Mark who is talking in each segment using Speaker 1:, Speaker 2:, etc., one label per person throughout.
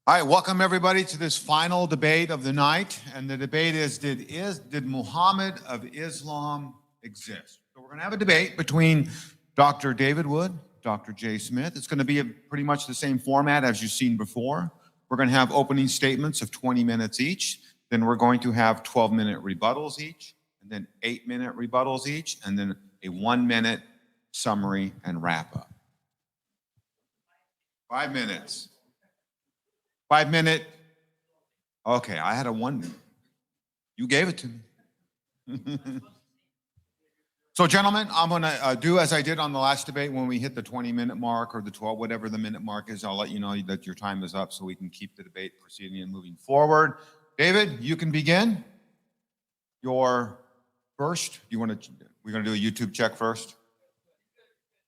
Speaker 1: All right, welcome everybody to this final debate of the night. And the debate is, did Muhammad of Islam exist? So we're going to have a debate between Dr. David Wood, Dr. Jay Smith. It's going to be pretty much the same format as you've seen before. We're going to have opening statements of 20 minutes each. Then we're going to have 12-minute rebuttals each, and then 8-minute rebuttals each, and then a 1-minute summary and wrap up. 5 minutes. 5-minute. Okay, I had a 1 minute. You gave it to me. So, gentlemen, I'm going to do as I did on the last debate. When we hit the 20-minute mark or the 12, whatever the minute mark is, I'll let you know that your time is up so we can keep the debate proceeding and moving forward. David, you can begin. Your first. We're going to do a YouTube check first.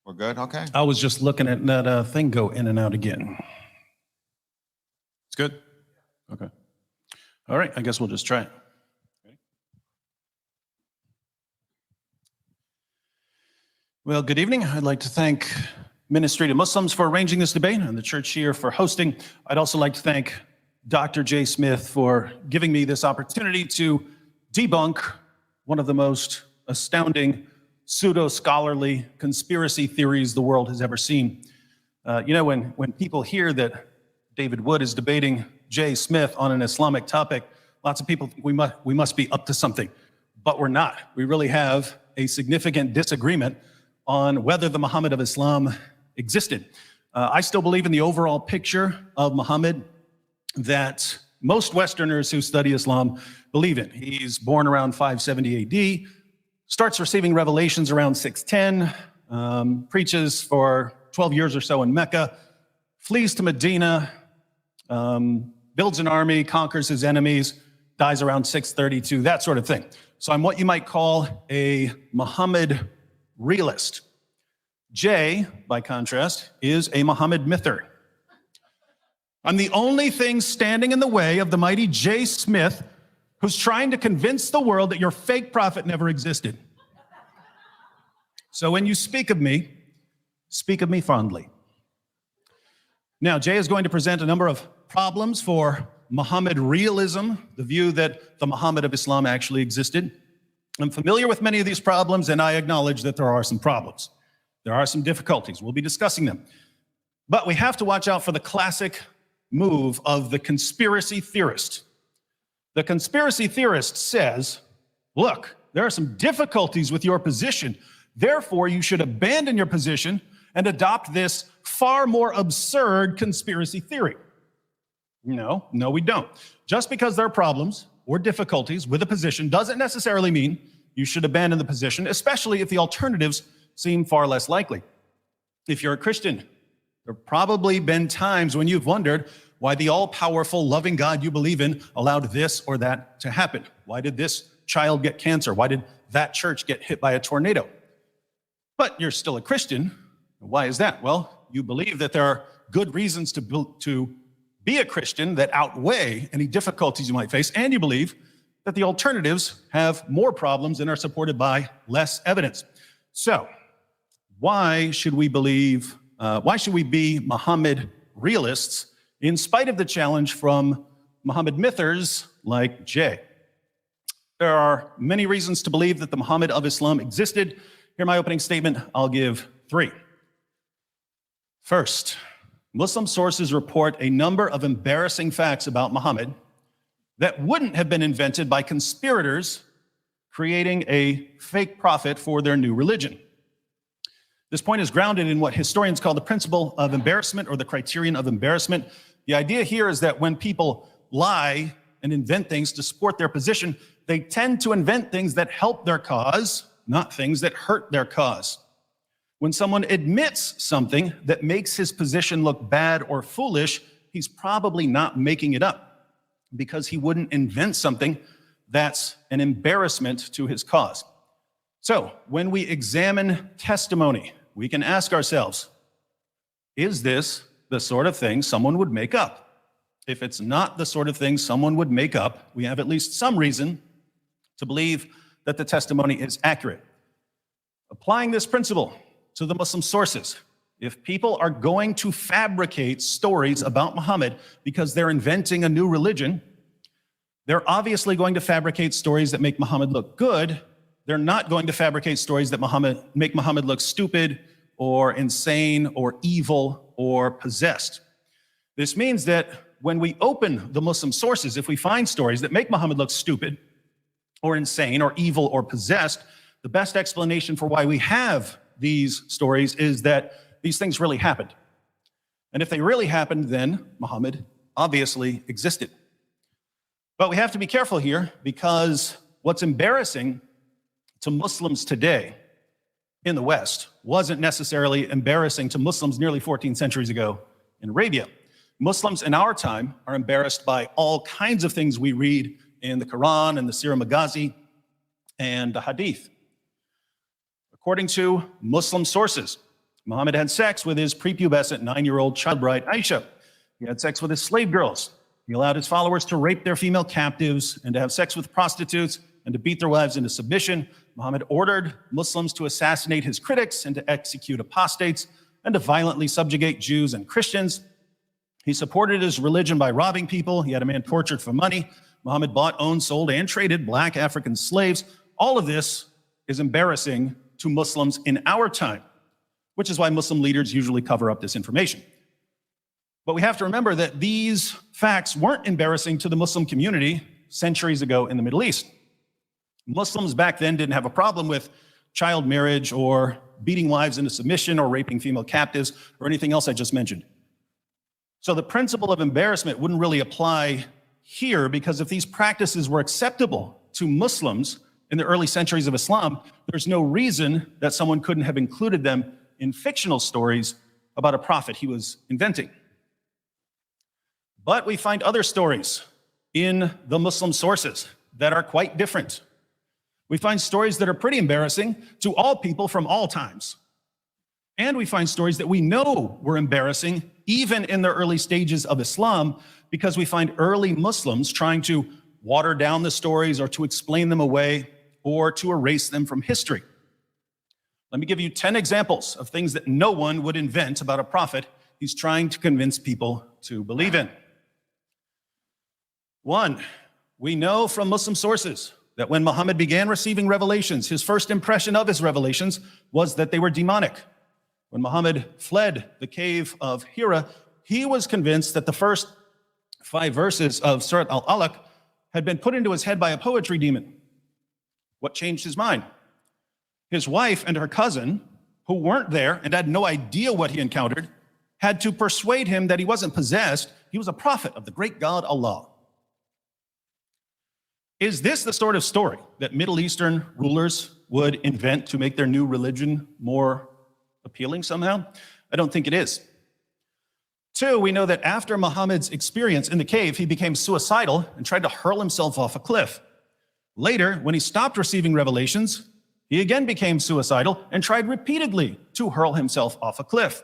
Speaker 1: We're good? Okay.
Speaker 2: I was just looking at that thing go in and out again. It's good? Okay. All right, I guess we'll just try it. Okay. Well, good evening. I'd like to thank Ministry to Muslims for arranging this debate and the church here for hosting. I'd also like to thank Dr. Jay Smith for giving me this opportunity to debunk one of the most astounding pseudo-scholarly conspiracy theories the world has ever seen. When people hear that David Wood is debating Jay Smith on an Islamic topic, lots of people think we must be up to something, but we're not. We really have a significant disagreement on whether the Muhammad of Islam existed. I still believe in the overall picture of Muhammad that most Westerners who study Islam believe in. He's born around 570 AD, starts receiving revelations around 610, preaches for 12 years or so in Mecca, flees to Medina, builds an army, conquers his enemies, dies around 632, that sort of thing. So I'm what you might call a Muhammad realist. Jay, by contrast, is a Muhammad myther. I'm the only thing standing in the way of the mighty Jay Smith, who's trying to convince the world that your fake prophet never existed. So when you speak of me fondly. Now, Jay is going to present a number of problems for Muhammad realism, the view that the Muhammad of Islam actually existed. I'm familiar with many of these problems, and I acknowledge that there are some problems. There are some difficulties. We'll be discussing them. But we have to watch out for the classic move of the conspiracy theorist. The conspiracy theorist says, look, there are some difficulties with your position. Therefore, you should abandon your position and adopt this far more absurd conspiracy theory. No, we don't. Just because there are problems or difficulties with a position doesn't necessarily mean you should abandon the position, especially if the alternatives seem far less likely. If you're a Christian, there have probably been times when you've wondered why the all-powerful, loving God you believe in allowed this or that to happen. Why did this child get cancer? Why did that church get hit by a tornado? But you're still a Christian. Why is that? Well, you believe that there are good reasons to be a Christian that outweigh any difficulties you might face, and you believe that the alternatives have more problems and are supported by less evidence. So, why should we be Muhammad realists in spite of the challenge from Muhammad mythers like Jay? There are many reasons to believe that the Muhammad of Islam existed. Here my opening statement, I'll give 3. First, Muslim sources report a number of embarrassing facts about Muhammad that wouldn't have been invented by conspirators creating a fake prophet for their new religion. This point is grounded in what historians call the principle of embarrassment or the criterion of embarrassment. The idea here is that when people lie and invent things to support their position, they tend to invent things that help their cause, not things that hurt their cause. When someone admits something that makes his position look bad or foolish, he's probably not making it up because he wouldn't invent something that's an embarrassment to his cause. So when we examine testimony, we can ask ourselves, is this the sort of thing someone would make up? If it's not the sort of thing someone would make up, we have at least some reason to believe that the testimony is accurate. Applying this principle to the Muslim sources, if people are going to fabricate stories about Muhammad because they're inventing a new religion, they're obviously going to fabricate stories that make Muhammad look good. They're not going to fabricate stories that make Muhammad look stupid or insane or evil or possessed. This means that when we open the Muslim sources, if we find stories that make Muhammad look stupid or insane or evil or possessed, the best explanation for why we have these stories is that these things really happened. And if they really happened, then Muhammad obviously existed. But we have to be careful here, because what's embarrassing to Muslims today in the West wasn't necessarily embarrassing to Muslims nearly 14 centuries ago in Arabia. Muslims in our time are embarrassed by all kinds of things we read in the Quran and the Sirah Maghazi and the Hadith. According to Muslim sources, Muhammad had sex with his prepubescent 9-year-old child bride, Aisha. He had sex with his slave girls. He allowed his followers to rape their female captives and to have sex with prostitutes and to beat their wives into submission. Muhammad ordered Muslims to assassinate his critics and to execute apostates and to violently subjugate Jews and Christians. He supported his religion by robbing people. He had a man tortured for money. Muhammad bought, owned, sold, and traded black African slaves. All of this is embarrassing to Muslims in our time, which is why Muslim leaders usually cover up this information. But we have to remember that these facts weren't embarrassing to the Muslim community centuries ago in the Middle East. Muslims back then didn't have a problem with child marriage or beating wives into submission or raping female captives or anything else I just mentioned. So the principle of embarrassment wouldn't really apply here, because if these practices were acceptable to Muslims in the early centuries of Islam, there's no reason that someone couldn't have included them in fictional stories about a prophet he was inventing. But we find other stories in the Muslim sources that are quite different. We find stories that are pretty embarrassing to all people from all times. And we find stories that we know were embarrassing even in the early stages of Islam, because we find early Muslims trying to water down the stories or to explain them away or to erase them from history. Let me give you 10 examples of things that no one would invent about a prophet he's trying to convince people to believe in. 1, we know from Muslim sources that when Muhammad began receiving revelations, his first impression of his revelations was that they were demonic. When Muhammad fled the cave of Hira, he was convinced that the first 5 verses of Surat Al-Alaq had been put into his head by a poetry demon. What changed his mind? His wife and her cousin, who weren't there and had no idea what he encountered, had to persuade him that he wasn't possessed, he was a prophet of the great God Allah. Is this the sort of story that Middle Eastern rulers would invent to make their new religion more appealing somehow? I don't think it is. 2, we know that after Muhammad's experience in the cave, he became suicidal and tried to hurl himself off a cliff. Later, when he stopped receiving revelations, he again became suicidal and tried repeatedly to hurl himself off a cliff.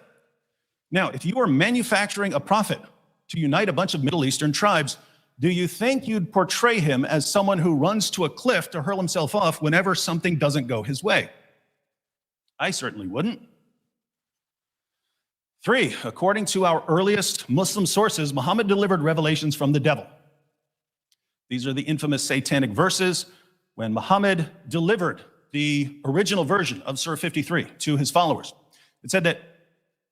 Speaker 2: Now, if you were manufacturing a prophet to unite a bunch of Middle Eastern tribes, do you think you'd portray him as someone who runs to a cliff to hurl himself off whenever something doesn't go his way? I certainly wouldn't. 3, according to our earliest Muslim sources, Muhammad delivered revelations from the devil. These are the infamous satanic verses when Muhammad delivered the original version of Surah 53 to his followers. It said that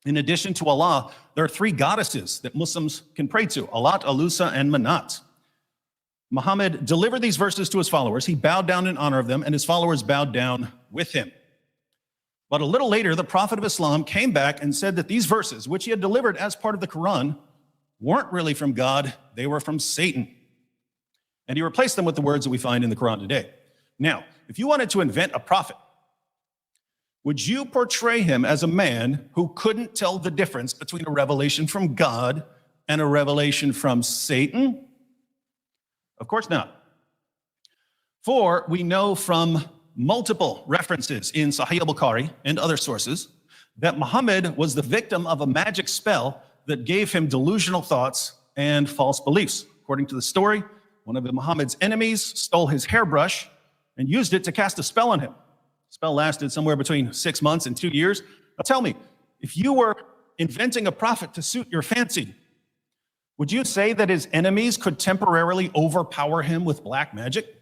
Speaker 2: in addition to Allah, there are 3 goddesses that Muslims can pray to: Alat, Alusa, and Manat. Muhammad delivered these verses to his followers. He bowed down in honor of them, and his followers bowed down with him. But a little later, the Prophet of Islam came back and said that these verses, which he had delivered as part of the Quran, weren't really from God, they were from Satan. And he replaced them with the words that we find in the Quran today. Now, if you wanted to invent a prophet, would you portray him as a man who couldn't tell the difference between a revelation from God and a revelation from Satan? Of course not. 4, we know from multiple references in Sahih al-Bukhari and other sources that Muhammad was the victim of a magic spell that gave him delusional thoughts and false beliefs. According to the story, one of Muhammad's enemies stole his hairbrush and used it to cast a spell on him. The spell lasted somewhere between 6 months and 2 years. Now tell me, if you were inventing a prophet to suit your fancy, would you say that his enemies could temporarily overpower him with black magic?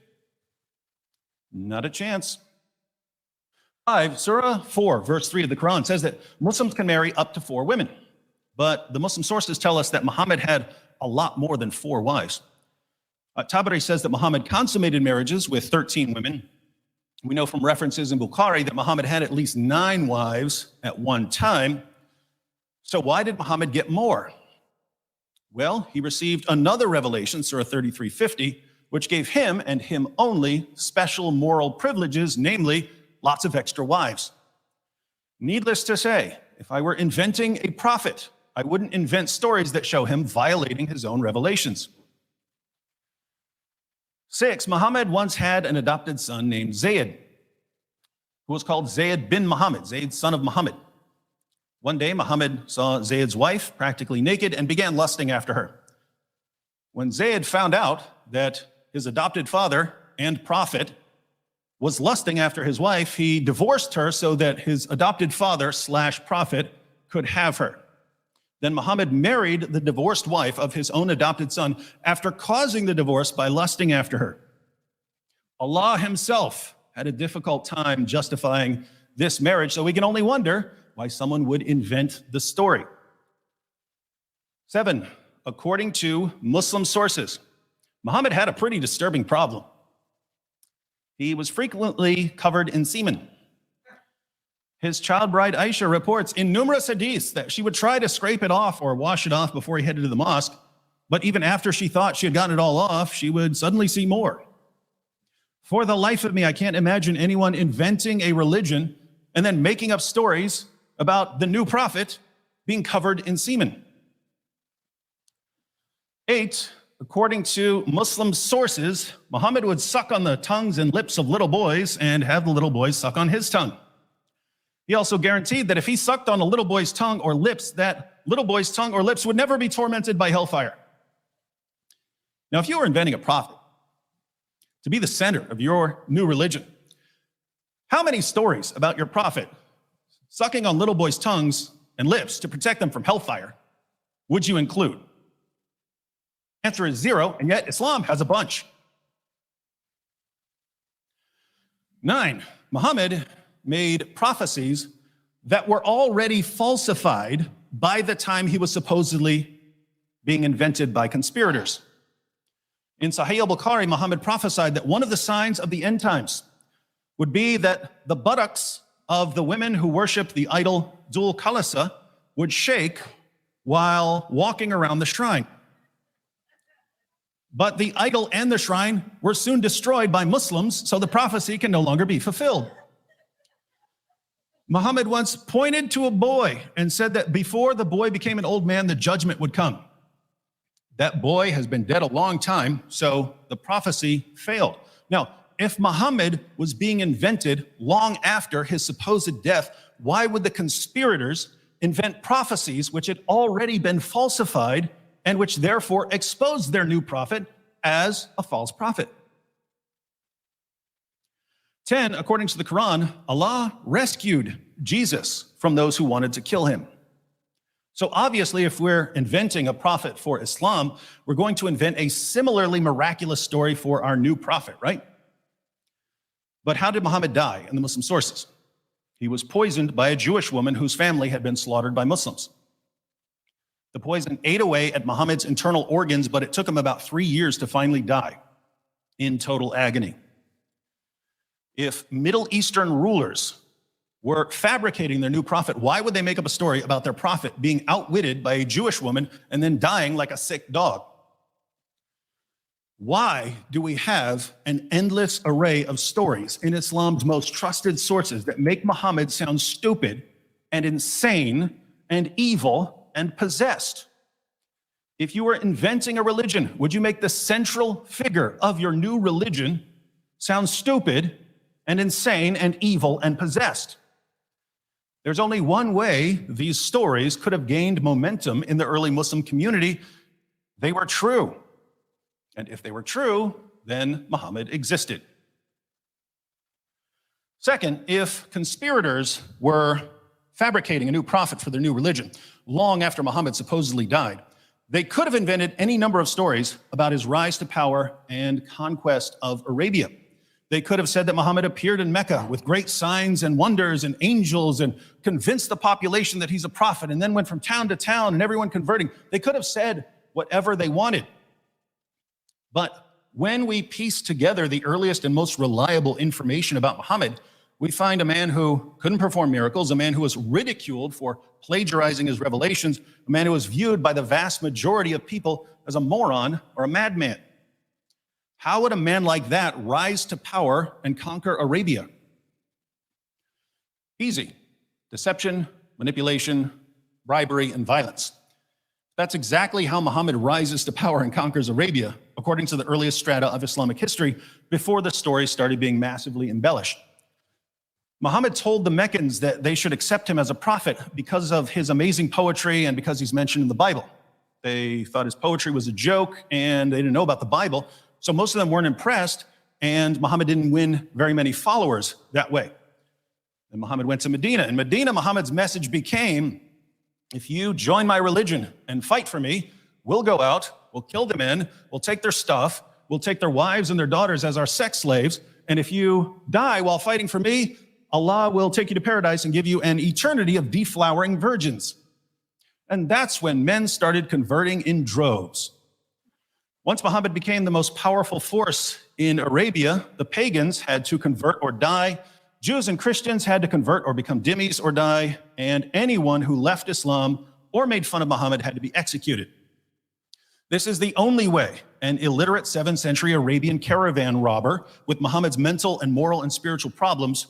Speaker 2: Not a chance. 5, Surah 4, verse 3 of the Quran says that Muslims can marry up to 4 women. But the Muslim sources tell us that Muhammad had a lot more than 4 wives. Tabari says that Muhammad consummated marriages with 13 women. We know from references in Bukhari that Muhammad had at least 9 wives at one time. So why did Muhammad get more? Well, he received another revelation, Surah 33:50, which gave him and him only special moral privileges, namely lots of extra wives. Needless to say, if I were inventing a prophet, I wouldn't invent stories that show him violating his own revelations. 6, Muhammad once had an adopted son named Zayd, who was called Zayd bin Muhammad, Zayd son of Muhammad. One day, Muhammad saw Zayd's wife practically naked and began lusting after her. When Zayd found out that his adopted father and prophet was lusting after his wife, he divorced her so that his adopted father/prophet could have her. Then Muhammad married the divorced wife of his own adopted son after causing the divorce by lusting after her. Allah himself had a difficult time justifying this marriage, so we can only wonder why someone would invent the story. 7, according to Muslim sources, Muhammad had a pretty disturbing problem. He was frequently covered in semen. His child bride Aisha reports in numerous hadiths that she would try to scrape it off or wash it off before he headed to the mosque, but even after she thought she had gotten it all off, she would suddenly see more. For the life of me, I can't imagine anyone inventing a religion and then making up stories about the new prophet being covered in semen. 8, according to Muslim sources, Muhammad would suck on the tongues and lips of little boys and have the little boys suck on his tongue. He also guaranteed that if he sucked on a little boy's tongue or lips, that little boy's tongue or lips would never be tormented by hellfire. Now, if you were inventing a prophet to be the center of your new religion, how many stories about your prophet sucking on little boys' tongues and lips to protect them from hellfire would you include? Answer is 0, and yet Islam has a bunch. 9, Muhammad made prophecies that were already falsified by the time he was supposedly being invented by conspirators. In Sahih al-Bukhari, Muhammad prophesied that one of the signs of the end times would be that the buttocks of the women who worship the idol Dhul Khalasa would shake while walking around the shrine. But the idol and the shrine were soon destroyed by Muslims, so the prophecy can no longer be fulfilled. Muhammad once pointed to a boy and said that before the boy became an old man, the judgment would come. That boy has been dead a long time, so the prophecy failed. Now, if Muhammad was being invented long after his supposed death, why would the conspirators invent prophecies which had already been falsified and which therefore exposed their new prophet as a false prophet? 10, according to the Quran, Allah rescued Jesus from those who wanted to kill him. So obviously, if we're inventing a prophet for Islam, we're going to invent a similarly miraculous story for our new prophet, right? But how did Muhammad die in the Muslim sources? He was poisoned by a Jewish woman whose family had been slaughtered by Muslims. The poison ate away at Muhammad's internal organs, but it took him about 3 years to finally die in total agony. If Middle Eastern rulers were fabricating their new prophet, why would they make up a story about their prophet being outwitted by a Jewish woman and then dying like a sick dog? Why do we have an endless array of stories in Islam's most trusted sources that make Muhammad sound stupid and insane and evil and possessed? If you were inventing a religion, would you make the central figure of your new religion sound stupid and insane and evil and possessed? There's only one way these stories could have gained momentum in the early Muslim community. They were true. And if they were true, then Muhammad existed. Second, if conspirators were fabricating a new prophet for their new religion long after Muhammad supposedly died. They could have invented any number of stories about his rise to power and conquest of Arabia. They could have said that Muhammad appeared in Mecca with great signs and wonders and angels and convinced the population that he's a prophet and then went from town to town and everyone converting. They could have said whatever they wanted. But when we piece together the earliest and most reliable information about Muhammad, we find a man who couldn't perform miracles, a man who was ridiculed for plagiarizing his revelations, a man who was viewed by the vast majority of people as a moron or a madman. How would a man like that rise to power and conquer Arabia? Easy. Deception, manipulation, bribery, and violence. That's exactly how Muhammad rises to power and conquers Arabia, according to the earliest strata of Islamic history, before the story started being massively embellished. Muhammad told the Meccans that they should accept him as a prophet because of his amazing poetry and because he's mentioned in the Bible. They thought his poetry was a joke and they didn't know about the Bible, so most of them weren't impressed, and Muhammad didn't win very many followers that way. Then Muhammad went to Medina. In Medina, Muhammad's message became, if you join my religion and fight for me, we'll go out, we'll kill the men, we'll take their stuff, we'll take their wives and their daughters as our sex slaves, and if you die while fighting for me, Allah will take you to paradise and give you an eternity of deflowering virgins. And that's when men started converting in droves. Once Muhammad became the most powerful force in Arabia, the pagans had to convert or die. Jews and Christians had to convert or become dhimmis or die, and anyone who left Islam or made fun of Muhammad had to be executed. This is the only way an illiterate 7th century Arabian caravan robber with Muhammad's mental and moral and spiritual problems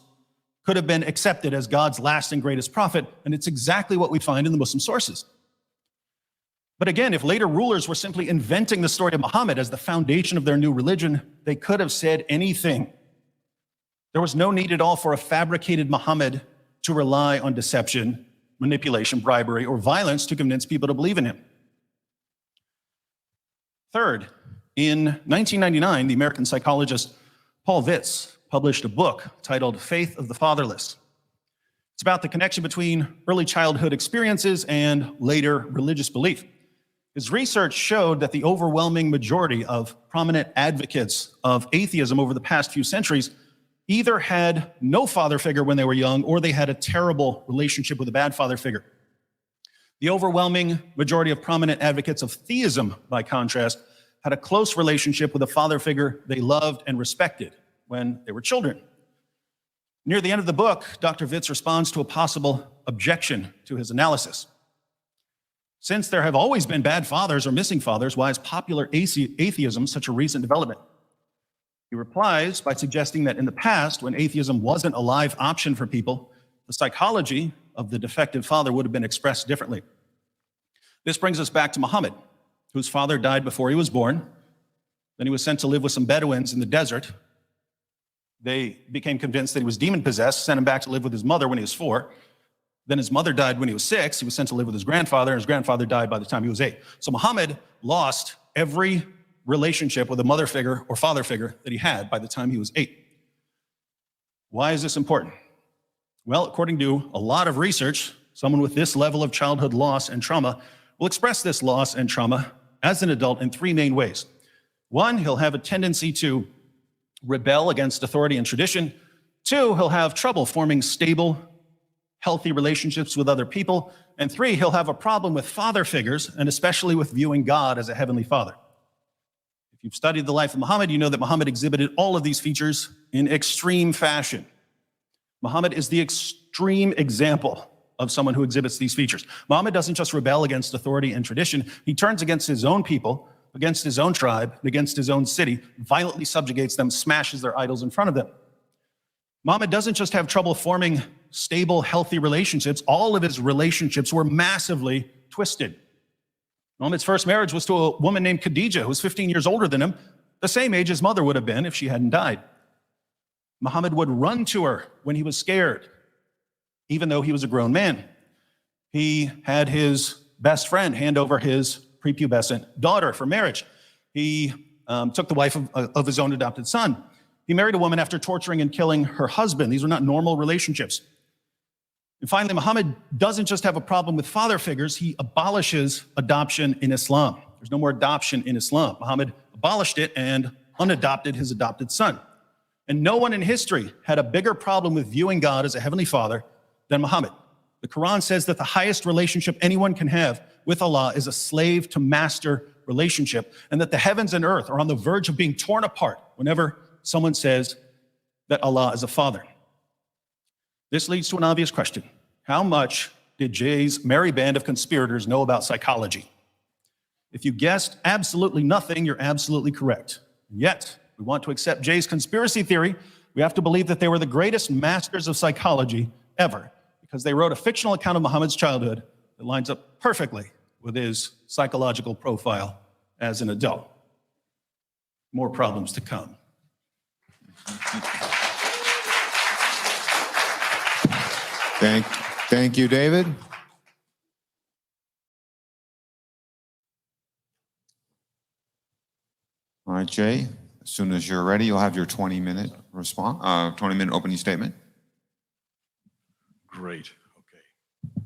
Speaker 2: could have been accepted as God's last and greatest prophet, and it's exactly what we find in the Muslim sources. But again, if later rulers were simply inventing the story of Muhammad as the foundation of their new religion, they could have said anything. There was no need at all for a fabricated Muhammad to rely on deception, manipulation, bribery, or violence to convince people to believe in him. Third, in 1999, the American psychologist Paul Vitz published a book titled Faith of the Fatherless. It's about the connection between early childhood experiences and later religious belief. His research showed that the overwhelming majority of prominent advocates of atheism over the past few centuries either had no father figure when they were young or they had a terrible relationship with a bad father figure. The overwhelming majority of prominent advocates of theism, by contrast, had a close relationship with a father figure they loved and respected when they were children. Near the end of the book, Dr. Vitz responds to a possible objection to his analysis. Since there have always been bad fathers or missing fathers, why is popular atheism such a recent development? He replies by suggesting that in the past, when atheism wasn't a live option for people, the psychology of the defective father would have been expressed differently. This brings us back to Muhammad, whose father died before he was born. Then he was sent to live with some Bedouins in the desert. They became convinced that he was demon-possessed, sent him back to live with his mother when he was 4. Then his mother died when he was 6. He was sent to live with his grandfather, and his grandfather died by the time he was 8. So Muhammad lost every relationship with a mother figure or father figure that he had by the time he was 8. Why is this important? Well, according to a lot of research, someone with this level of childhood loss and trauma will express this loss and trauma as an adult in 3 main ways. 1, he'll have a tendency to rebel against authority and tradition. 2, he'll have trouble forming stable, healthy relationships with other people. And 3, he'll have a problem with father figures, and especially with viewing God as a heavenly father. If you've studied the life of Muhammad, you know that Muhammad exhibited all of these features in extreme fashion. Muhammad is the extreme example of someone who exhibits these features. Muhammad doesn't just rebel against authority and tradition, he turns against his own people, against his own tribe, and against his own city, violently subjugates them, smashes their idols in front of them. Muhammad doesn't just have trouble forming stable, healthy relationships. All of his relationships were massively twisted. Muhammad's first marriage was to a woman named Khadijah, who was 15 years older than him, the same age his mother would have been if she hadn't died. Muhammad would run to her when he was scared, even though he was a grown man. He had his best friend hand over his prepubescent daughter for marriage. He took the wife of his own adopted son. He married a woman after torturing and killing her husband. These were not normal relationships. And finally, Muhammad doesn't just have a problem with father figures, he abolishes adoption in Islam. There's no more adoption in Islam. Muhammad abolished it and unadopted his adopted son. And no one in history had a bigger problem with viewing God as a heavenly father than Muhammad. The Quran says that the highest relationship anyone can have with Allah is a slave to master relationship, and that the heavens and earth are on the verge of being torn apart whenever someone says that Allah is a father. This leads to an obvious question. How much did Jay's merry band of conspirators know about psychology? If you guessed absolutely nothing, you're absolutely correct. Yet, we want to accept Jay's conspiracy theory, we have to believe that they were the greatest masters of psychology ever, because they wrote a fictional account of Muhammad's childhood that lines up perfectly with his psychological profile as an adult. More problems to come.
Speaker 1: Thank you, David. All right, Jay, as soon as you're ready, you'll have your 20-minute response, 20-minute opening statement.
Speaker 3: Great. Okay.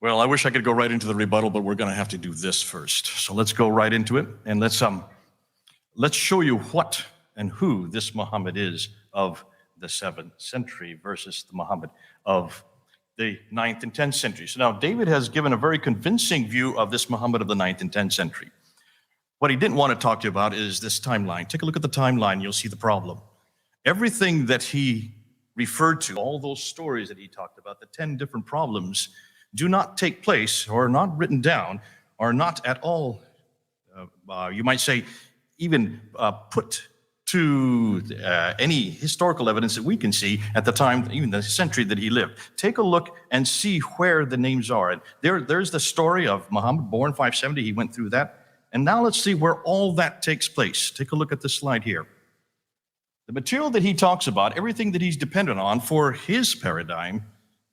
Speaker 3: Well, I wish I could go right into the rebuttal, but we're going to have to do this first. So let's go right into it, and let's show you what and who this Muhammad is of the 7th century versus the Muhammad of the 9th and 10th century. So now David has given a very convincing view of this Muhammad of the 9th and 10th century. What he didn't want to talk to you about is this timeline. Take a look at the timeline, you'll see the problem. Everything that he referred to, all those stories that he talked about, the 10 different problems, do not take place or are not written down, are not at all, you might say, even put to any historical evidence that we can see at the time, even the century that he lived. Take a look and see where the names are. And there's the story of Muhammad, born 570, he went through that. And now let's see where all that takes place. Take a look at this slide here. The material that he talks about, everything that he's dependent on for his paradigm,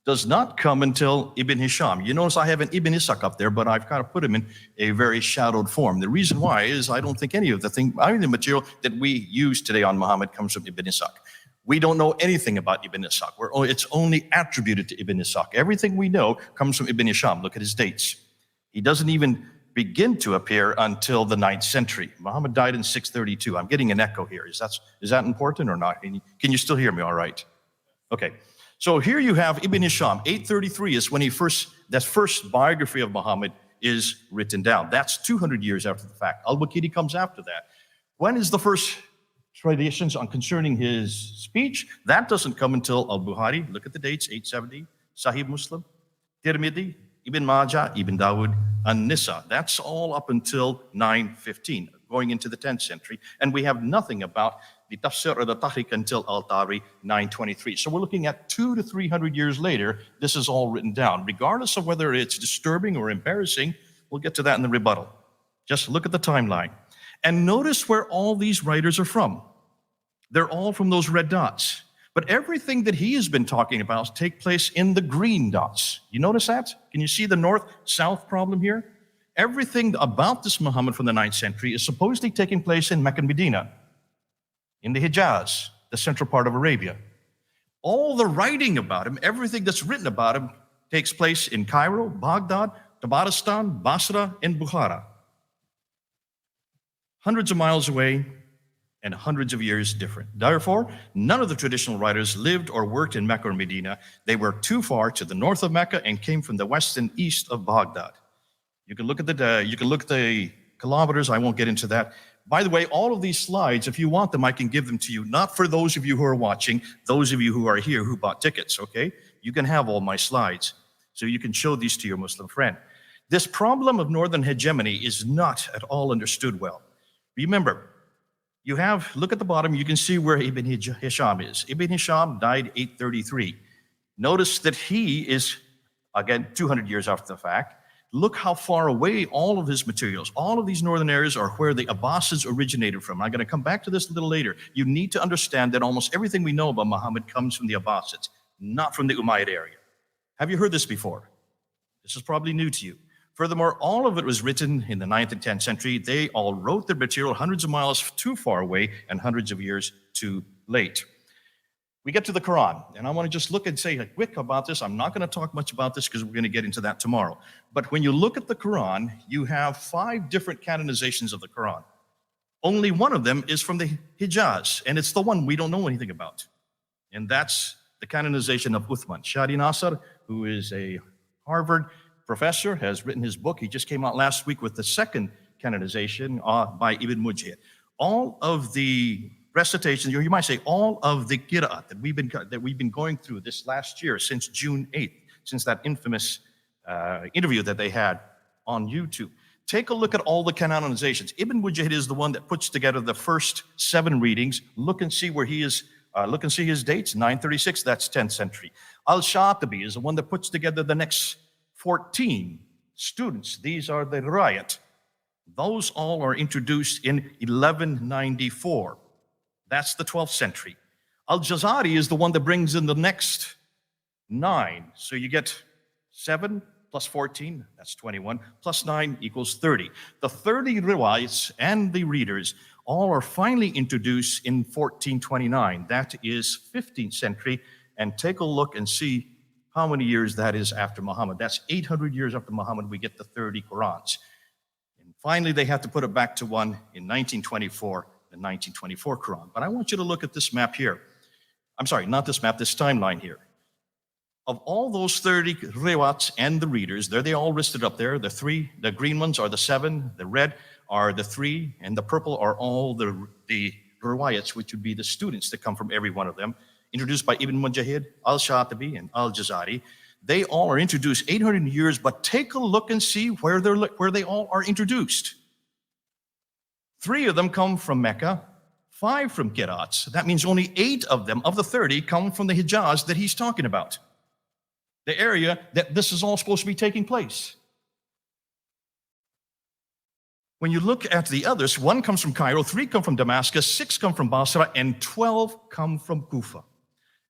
Speaker 3: does not come until Ibn Hisham. You notice I have an Ibn Ishaq up there, but I've kind of put him in a very shadowed form. The reason why is I don't think any of the material that we use today on Muhammad comes from Ibn Ishaq. We don't know anything about Ibn Ishaq. It's only attributed to Ibn Ishaq. Everything we know comes from Ibn Hisham. Look at his dates. He doesn't even begin to appear until the 9th century. Muhammad died in 632. I'm getting an echo here. Is that important or not? Can you still hear me all right? Okay. So here you have Ibn Hisham. 833 is when that first biography of Muhammad is written down. That's 200 years after the fact. Al-Waqidi comes after that. When is the first traditions on concerning his speech? That doesn't come until Al-Bukhari. Look at the dates, 870. Sahih Muslim, Tirmidhi, Ibn Majah, Ibn Dawud, and Nisa. That's all up until 915, going into the 10th century. And we have nothing about the Tafsir or the Tahriq until Al-Tari, 923. So we're looking at 200 to 300 years later, this is all written down. Regardless of whether it's disturbing or embarrassing, we'll get to that in the rebuttal. Just look at the timeline. And notice where all these writers are from. They're all from those red dots. But everything that he has been talking about take place in the green dots. You notice that? Can you see the north-south problem here? Everything about this Muhammad from the 9th century is supposedly taking place in Mecca and Medina, in the Hijaz, the central part of Arabia. All the writing about him, everything that's written about him, takes place in Cairo, Baghdad, Tabaristan, Basra, and Bukhara. Hundreds of miles away and hundreds of years different. Therefore, none of the traditional writers lived or worked in Mecca or Medina. They were too far to the north of Mecca and came from the west and east of Baghdad. You can look at the kilometers. I won't get into that. By the way, all of these slides, if you want them, I can give them to you. Not for those of you who are watching, those of you who are here who bought tickets, okay? You can have all my slides, so you can show these to your Muslim friend. This problem of northern hegemony is not at all understood well. Remember, look at the bottom, you can see where Ibn Hisham is. Ibn Hisham died 833. Notice that he is, again, 200 years after the fact. Look how far away all of his materials, all of these northern areas are where the Abbasids originated from. I'm going to come back to this a little later. You need to understand that almost everything we know about Muhammad comes from the Abbasids, not from the Umayyad area. Have you heard this before? This is probably new to you. Furthermore, all of it was written in the 9th and 10th century. They all wrote their material hundreds of miles too far away and hundreds of years too late. we get to the Quran, and I want to just look and say quick about this. I'm not going to talk much about this because we're going to get into that tomorrow. But when you look at the Quran, you have 5 different canonizations of the Quran. Only one of them is from the Hijaz, and it's the one we don't know anything about. And that's the canonization of Uthman. Shadi Nasser, who is a Harvard professor, has written his book. He just came out last week with the second canonization by Ibn Mujahid. All of the recitations, you might say all of the qira'at that we've been going through this last year since June 8th, since that infamous interview that they had on YouTube. Take a look at all the canonizations. Ibn Mujahid is the one that puts together the first 7 readings. Look and see where he is. Look and see his dates. 936, that's 10th century. Al-Shatibi is the one that puts together the next 14 students. These are the riwayat. Those all are introduced in 1194. That's the 12th century. Al-Jazari is the one that brings in the next 9. So you get 7 plus 14, that's 21, plus 9 equals 30. The 30 riwayats and the readers all are finally introduced in 1429. That is 15th century. And take a look and see how many years that is after Muhammad. That's 800 years after Muhammad, we get the 30 Qurans. And finally, they have to put it back to one in 1924, the 1924 Quran. But I want you to look at this map here. I'm sorry, not this map, this timeline here. Of all those 30 riwayats and the readers, they all listed up there. The green ones are the 7, the red are the 3, and the purple are all the riwayats, which would be the students that come from every one of them, introduced by Ibn Mujahid, Al-Shatibi, and Al-Jazari. They all are introduced 800 years, but take a look and see where they all are introduced. 3 of them come from Mecca, 5 from Qira'ats. That means only 8 of them, of the 30, come from the Hijaz that he's talking about, the area that this is all supposed to be taking place. When you look at the others, 1 comes from Cairo, 3 come from Damascus, 6 come from Basra, and 12 come from Kufa.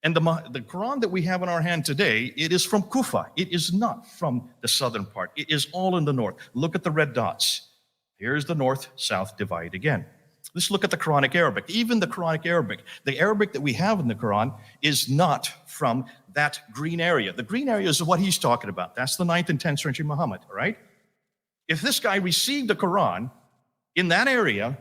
Speaker 3: And the Quran that we have in our hand today, it is from Kufa. It is not from the southern part. It is all in the north. Look at the red dots. Here's the north-south divide again. Let's look at the Quranic Arabic. Even the Quranic Arabic, the Arabic that we have in the Quran is not from that green area. The green area is what he's talking about. That's the 9th and 10th century Muhammad, all right? If this guy received the Quran in that area,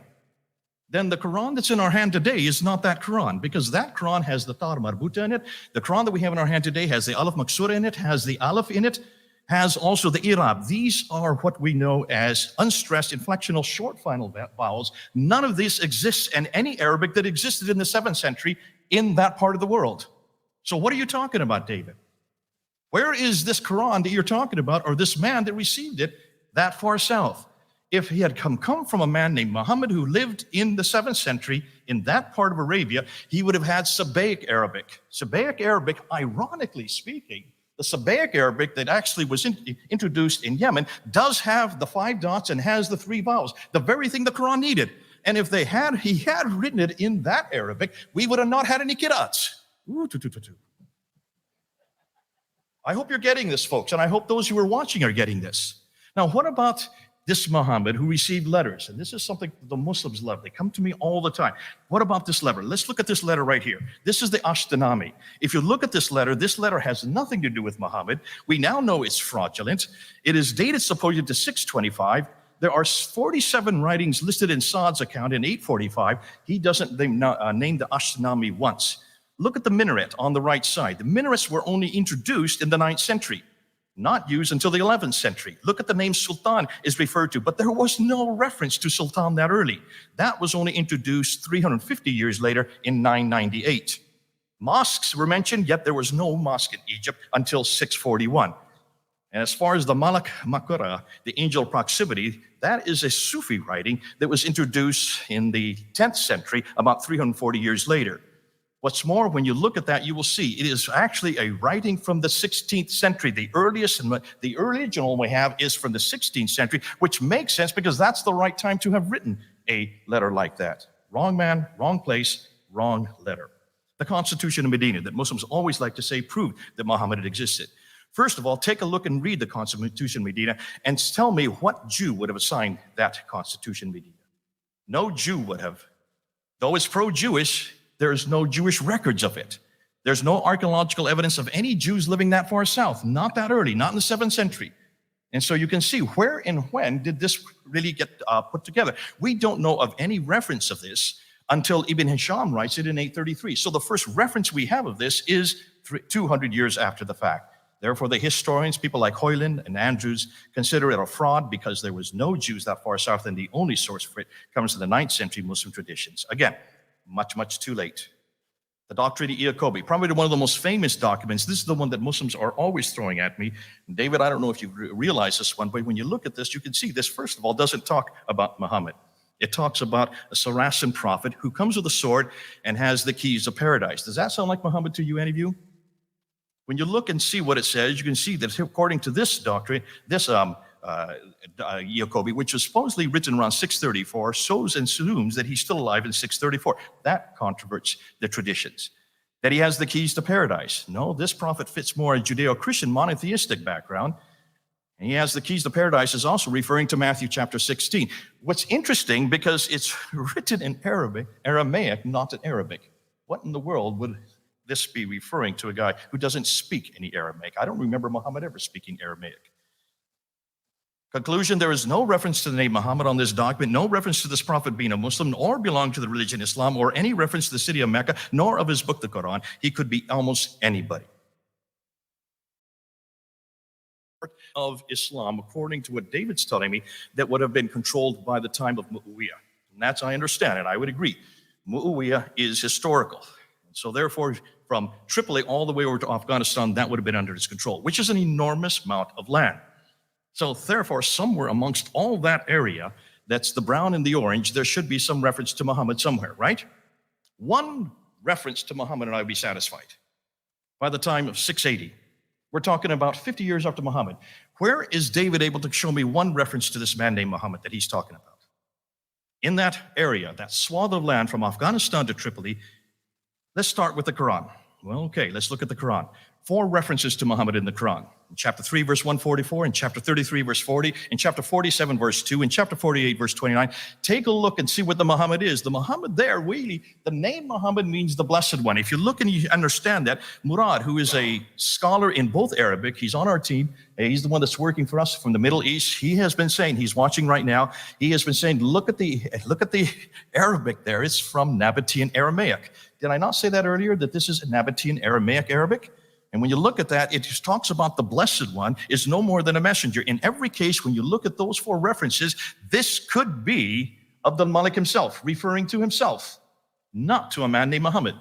Speaker 3: then the Quran that's in our hand today is not that Quran, because that Quran has the Ta Marbuta in it. The Quran that we have in our hand today has the Alif Maksura in it, has the Aleph in it, has also the Irab. These are what we know as unstressed inflectional short final vowels. None of this exists in any Arabic that existed in the 7th century in that part of the world. So what are you talking about, David? Where is this Quran that you're talking about, or this man that received it that far south? If he had come from a man named Muhammad who lived in the 7th century in that part of Arabia, he would have had Sabaic Arabic. Sabaic Arabic, ironically speaking, the Sabaic Arabic that actually was introduced in Yemen does have the 5 dots and has the 3 vowels, the very thing the Quran needed. And if he had written it in that Arabic, we would have not had any qira'ats. I hope you're getting this, folks, and I hope those who are watching are getting this. Now, what about this Muhammad who received letters? And this is something the Muslims love. They come to me all the time. What about this letter? Let's look at this letter right here. This is the Ashtanami. If you look at this letter has nothing to do with Muhammad. We now know it's fraudulent. It is dated supposedly to 625. There are 47 writings listed in Saad's account in 845. He doesn't name the Ashtanami once. Look at the minaret on the right side. The minarets were only introduced in the 9th century, not used until the 11th century. Look at the name Sultan is referred to, but there was no reference to Sultan that early. That was only introduced 350 years later in 998. Mosques were mentioned, yet there was no mosque in Egypt until 641. And as far as the Malak Makura, the angel of proximity, that is a Sufi writing that was introduced in the 10th century, about 340 years later. What's more, when you look at that, you will see it is actually a writing from the 16th century. The earliest and the original we have is from the 16th century, which makes sense because that's the right time to have written a letter like that. Wrong man, wrong place, wrong letter. The Constitution of Medina that Muslims always like to say proved that Muhammad had existed. First of all, take a look and read the Constitution of Medina and tell me what Jew would have signed that Constitution of Medina. No Jew would have. Though it's pro-Jewish, there's no Jewish records of it. There's no archaeological evidence of any Jews living that far south, not that early, not in the 7th century. And so you can see where and when did this really get put together. We don't know of any reference of this until Ibn Hisham writes it in 833. So the first reference we have of this is 200 years after the fact. Therefore, the historians, people like Hoyland and Andrews, consider it a fraud because there was no Jews that far south, and the only source for it comes from the 9th century Muslim traditions. Again, much, much too late. The Doctrine of Iacobi, probably one of the most famous documents. This is the one that Muslims are always throwing at me. David, I don't know if you realize this one, but when you look at this, you can see this, first of all, doesn't talk about Muhammad. It talks about a Saracen prophet who comes with a sword and has the keys of paradise. Does that sound like Muhammad to you, any of you? When you look and see what it says, you can see that according to this doctrine, this Iacobi, which was supposedly written around 634, shows and assumes that he's still alive in 634. That controverts the traditions. That he has the keys to paradise. No, this prophet fits more a Judeo-Christian monotheistic background. And he has the keys to paradise is also referring to Matthew chapter 16. What's interesting, because it's written in Aramaic, not in Arabic. What in the world would this be referring to a guy who doesn't speak any Aramaic? I don't remember Muhammad ever speaking Aramaic. Conclusion, there is no reference to the name Muhammad on this document, no reference to this prophet being a Muslim, or belong to the religion Islam, or any reference to the city of Mecca, nor of his book, the Quran. He could be almost anybody. Of Islam, according to what David's telling me, that would have been controlled by the time of Muawiyah. And that's, I understand it, I would agree. Muawiyah is historical. So therefore, from Tripoli all the way over to Afghanistan, that would have been under his control, which is an enormous amount of land. So therefore, somewhere amongst all that area, that's the brown and the orange, there should be some reference to Muhammad somewhere, right? One reference to Muhammad and I would be satisfied. By the time of 680, we're talking about 50 years after Muhammad. Where is David able to show me one reference to this man named Muhammad that he's talking about? In that area, that swath of land from Afghanistan to Tripoli, let's start with the Quran. Well, okay, let's look at the Quran. 4 references to Muhammad in the Quran. In chapter 3, verse 144, in chapter 33, verse 40, in chapter 47, verse 2, in chapter 48, verse 29. Take a look and see what the Muhammad is. The Muhammad there, really, the name Muhammad means the Blessed One. If you look and you understand that, Murad, who is a scholar in both Arabic, he's on our team, he's the one that's working for us from the Middle East. He has been saying, he's watching right now, he has been saying, look at the Arabic there. It's from Nabatean Aramaic. Did I not say that earlier, that this is Nabatean Aramaic Arabic? And when you look at that, it just talks about the Blessed One is no more than a messenger. In every case, when you look at those 4 references, this could be Abdul Malik himself, referring to himself, not to a man named Muhammad.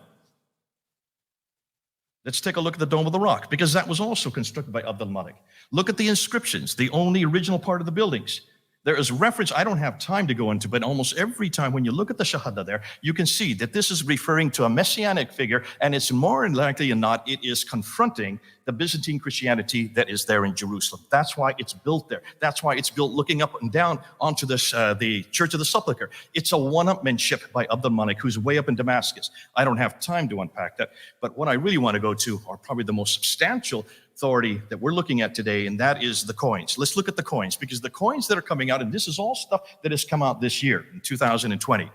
Speaker 3: Let's take a look at the Dome of the Rock, because that was also constructed by Abdul Malik. Look at the inscriptions, the only original part of the buildings. There is reference, I don't have time to go into, but almost every time when you look at the Shahada there, you can see that this is referring to a messianic figure, and it's more likely than not, it is confronting the Byzantine Christianity that is there in Jerusalem. That's why it's built there. That's why it's built looking up and down onto this, the Church of the Sepulchre. It's a one-upmanship by Abdul Malik, who's way up in Damascus. I don't have time to unpack that, but what I really want to go to are probably the most substantial authority that we're looking at today, and that is the coins. Let's look at the coins, because the coins that are coming out, and this is all stuff that has come out this year, in 2020.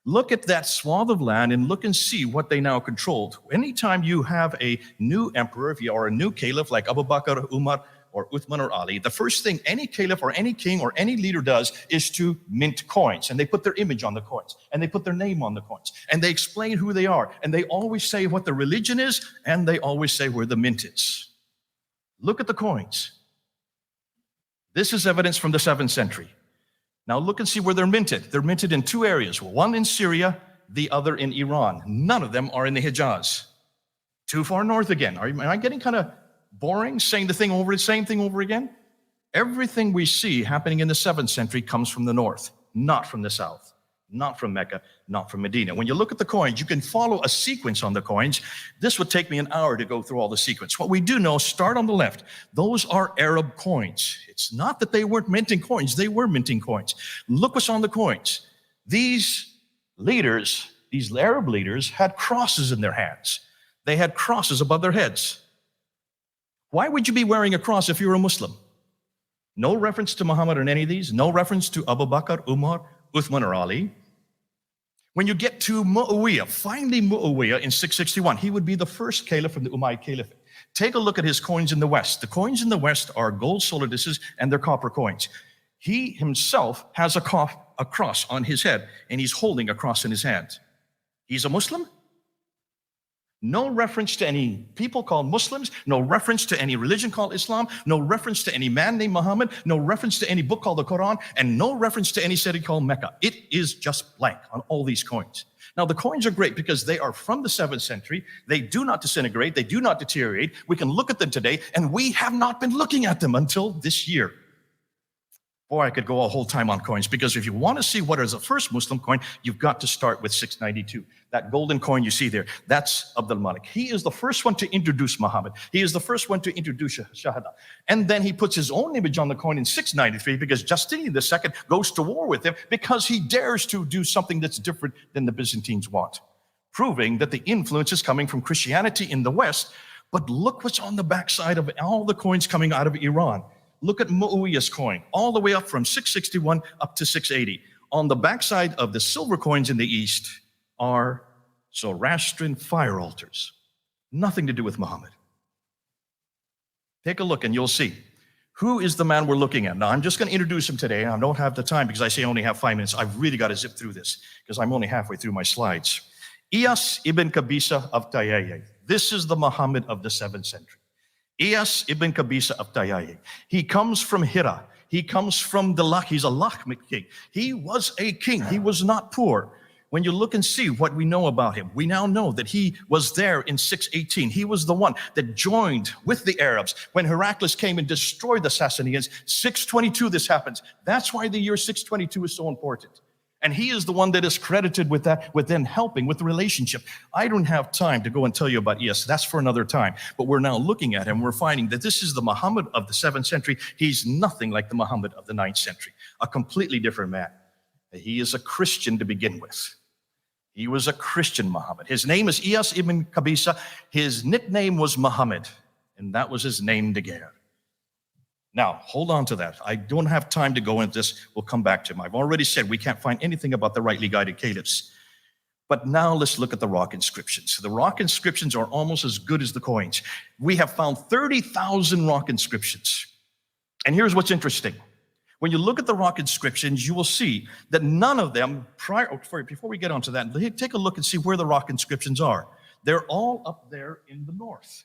Speaker 3: Look at that swath of land and look and see what they now controlled. Anytime you have a new emperor, if you are a new caliph like Abu Bakr, Umar, or Uthman or Ali, the first thing any caliph or any king or any leader does is to mint coins. And they put their image on the coins, and they put their name on the coins, and they explain who they are, and they always say what the religion is, and they always say where the mint is. Look at the coins. This is evidence from the 7th century. Now look and see where they're minted. They're minted in 2 areas, one in Syria, the other in Iran. None of them are in the Hijaz. Too far north again. Am I getting kind of boring, saying the same thing over again? Everything we see happening in the 7th century comes from the north, not from the south. Not from Mecca, not from Medina. When you look at the coins, you can follow a sequence on the coins. This would take me an hour to go through all the sequence. What we do know, start on the left. Those are Arab coins. It's not that they weren't minting coins. They were minting coins. Look what's on the coins. These leaders, these Arab leaders, had crosses in their hands. They had crosses above their heads. Why would you be wearing a cross if you're a Muslim? No reference to Muhammad in any of these. No reference to Abu Bakr, Umar, Uthman or Ali. When you get to Muawiyah, finally Muawiyah in 661, he would be the first caliph from the Umayyad Caliphate. Take a look at his coins in the West. The coins in the West are gold solidus and they're copper coins. He himself has a cross on his head, and he's holding a cross in his hand. He's a Muslim? No reference to any people called Muslims, no reference to any religion called Islam, no reference to any man named Muhammad, no reference to any book called the Quran, and no reference to any city called Mecca. It is just blank on all these coins. Now, the coins are great because they are from the 7th century. They do not disintegrate. They do not deteriorate. We can look at them today, and we have not been looking at them until this year. Boy, I could go a whole time on coins, because if you want to see what is the first Muslim coin, you've got to start with 692. That golden coin you see there, that's Abdul Malik. He is the first one to introduce Muhammad. He is the first one to introduce Shahada. And then he puts his own image on the coin in 693 because Justinian II goes to war with him because he dares to do something that's different than the Byzantines want, proving that the influence is coming from Christianity in the West. But look what's on the backside of all the coins coming out of Iran. Look at Muawiyah's coin, all the way up from 661 up to 680. On the backside of the silver coins in the East are Zoroastrian fire altars. Nothing to do with Muhammad. Take a look and you'll see. Who is the man we're looking at? Now, I'm just going to introduce him today. I don't have the time because I say I only have 5 minutes. I've really got to zip through this because I'm only halfway through my slides. Iyas ibn Qabisa of Tayyiye. This is the Muhammad of the 7th century. Iyas ibn Qabisa of Tayyiye. He comes from Hira. He comes from the Lak. He's a Lakhmid king. He was a king. He was not poor. When you look and see what we know about him, we now know that he was there in 618. He was the one that joined with the Arabs when Heraclius came and destroyed the Sassanians. 622 this happens. That's why the year 622 is so important. And he is the one that is credited with that, with them helping with the relationship. I don't have time to go and tell you about Iyas. That's for another time. But we're now looking at him. We're finding that this is the Muhammad of the 7th century. He's nothing like the Muhammad of the 9th century. A completely different man. He is a Christian to begin with. He was a Christian Muhammad. His name is Iyas ibn Qabisa. His nickname was Muhammad, and that was his name de guerre. Now, hold on to that. I don't have time to go into this. We'll come back to him. I've already said we can't find anything about the rightly guided caliphs. But now let's look at the rock inscriptions. The rock inscriptions are almost as good as the coins. We have found 30,000 rock inscriptions. And here's what's interesting. When you look at the rock inscriptions, you will see that none of them, before we get onto that, take a look and see where the rock inscriptions are. They're all up there in the north.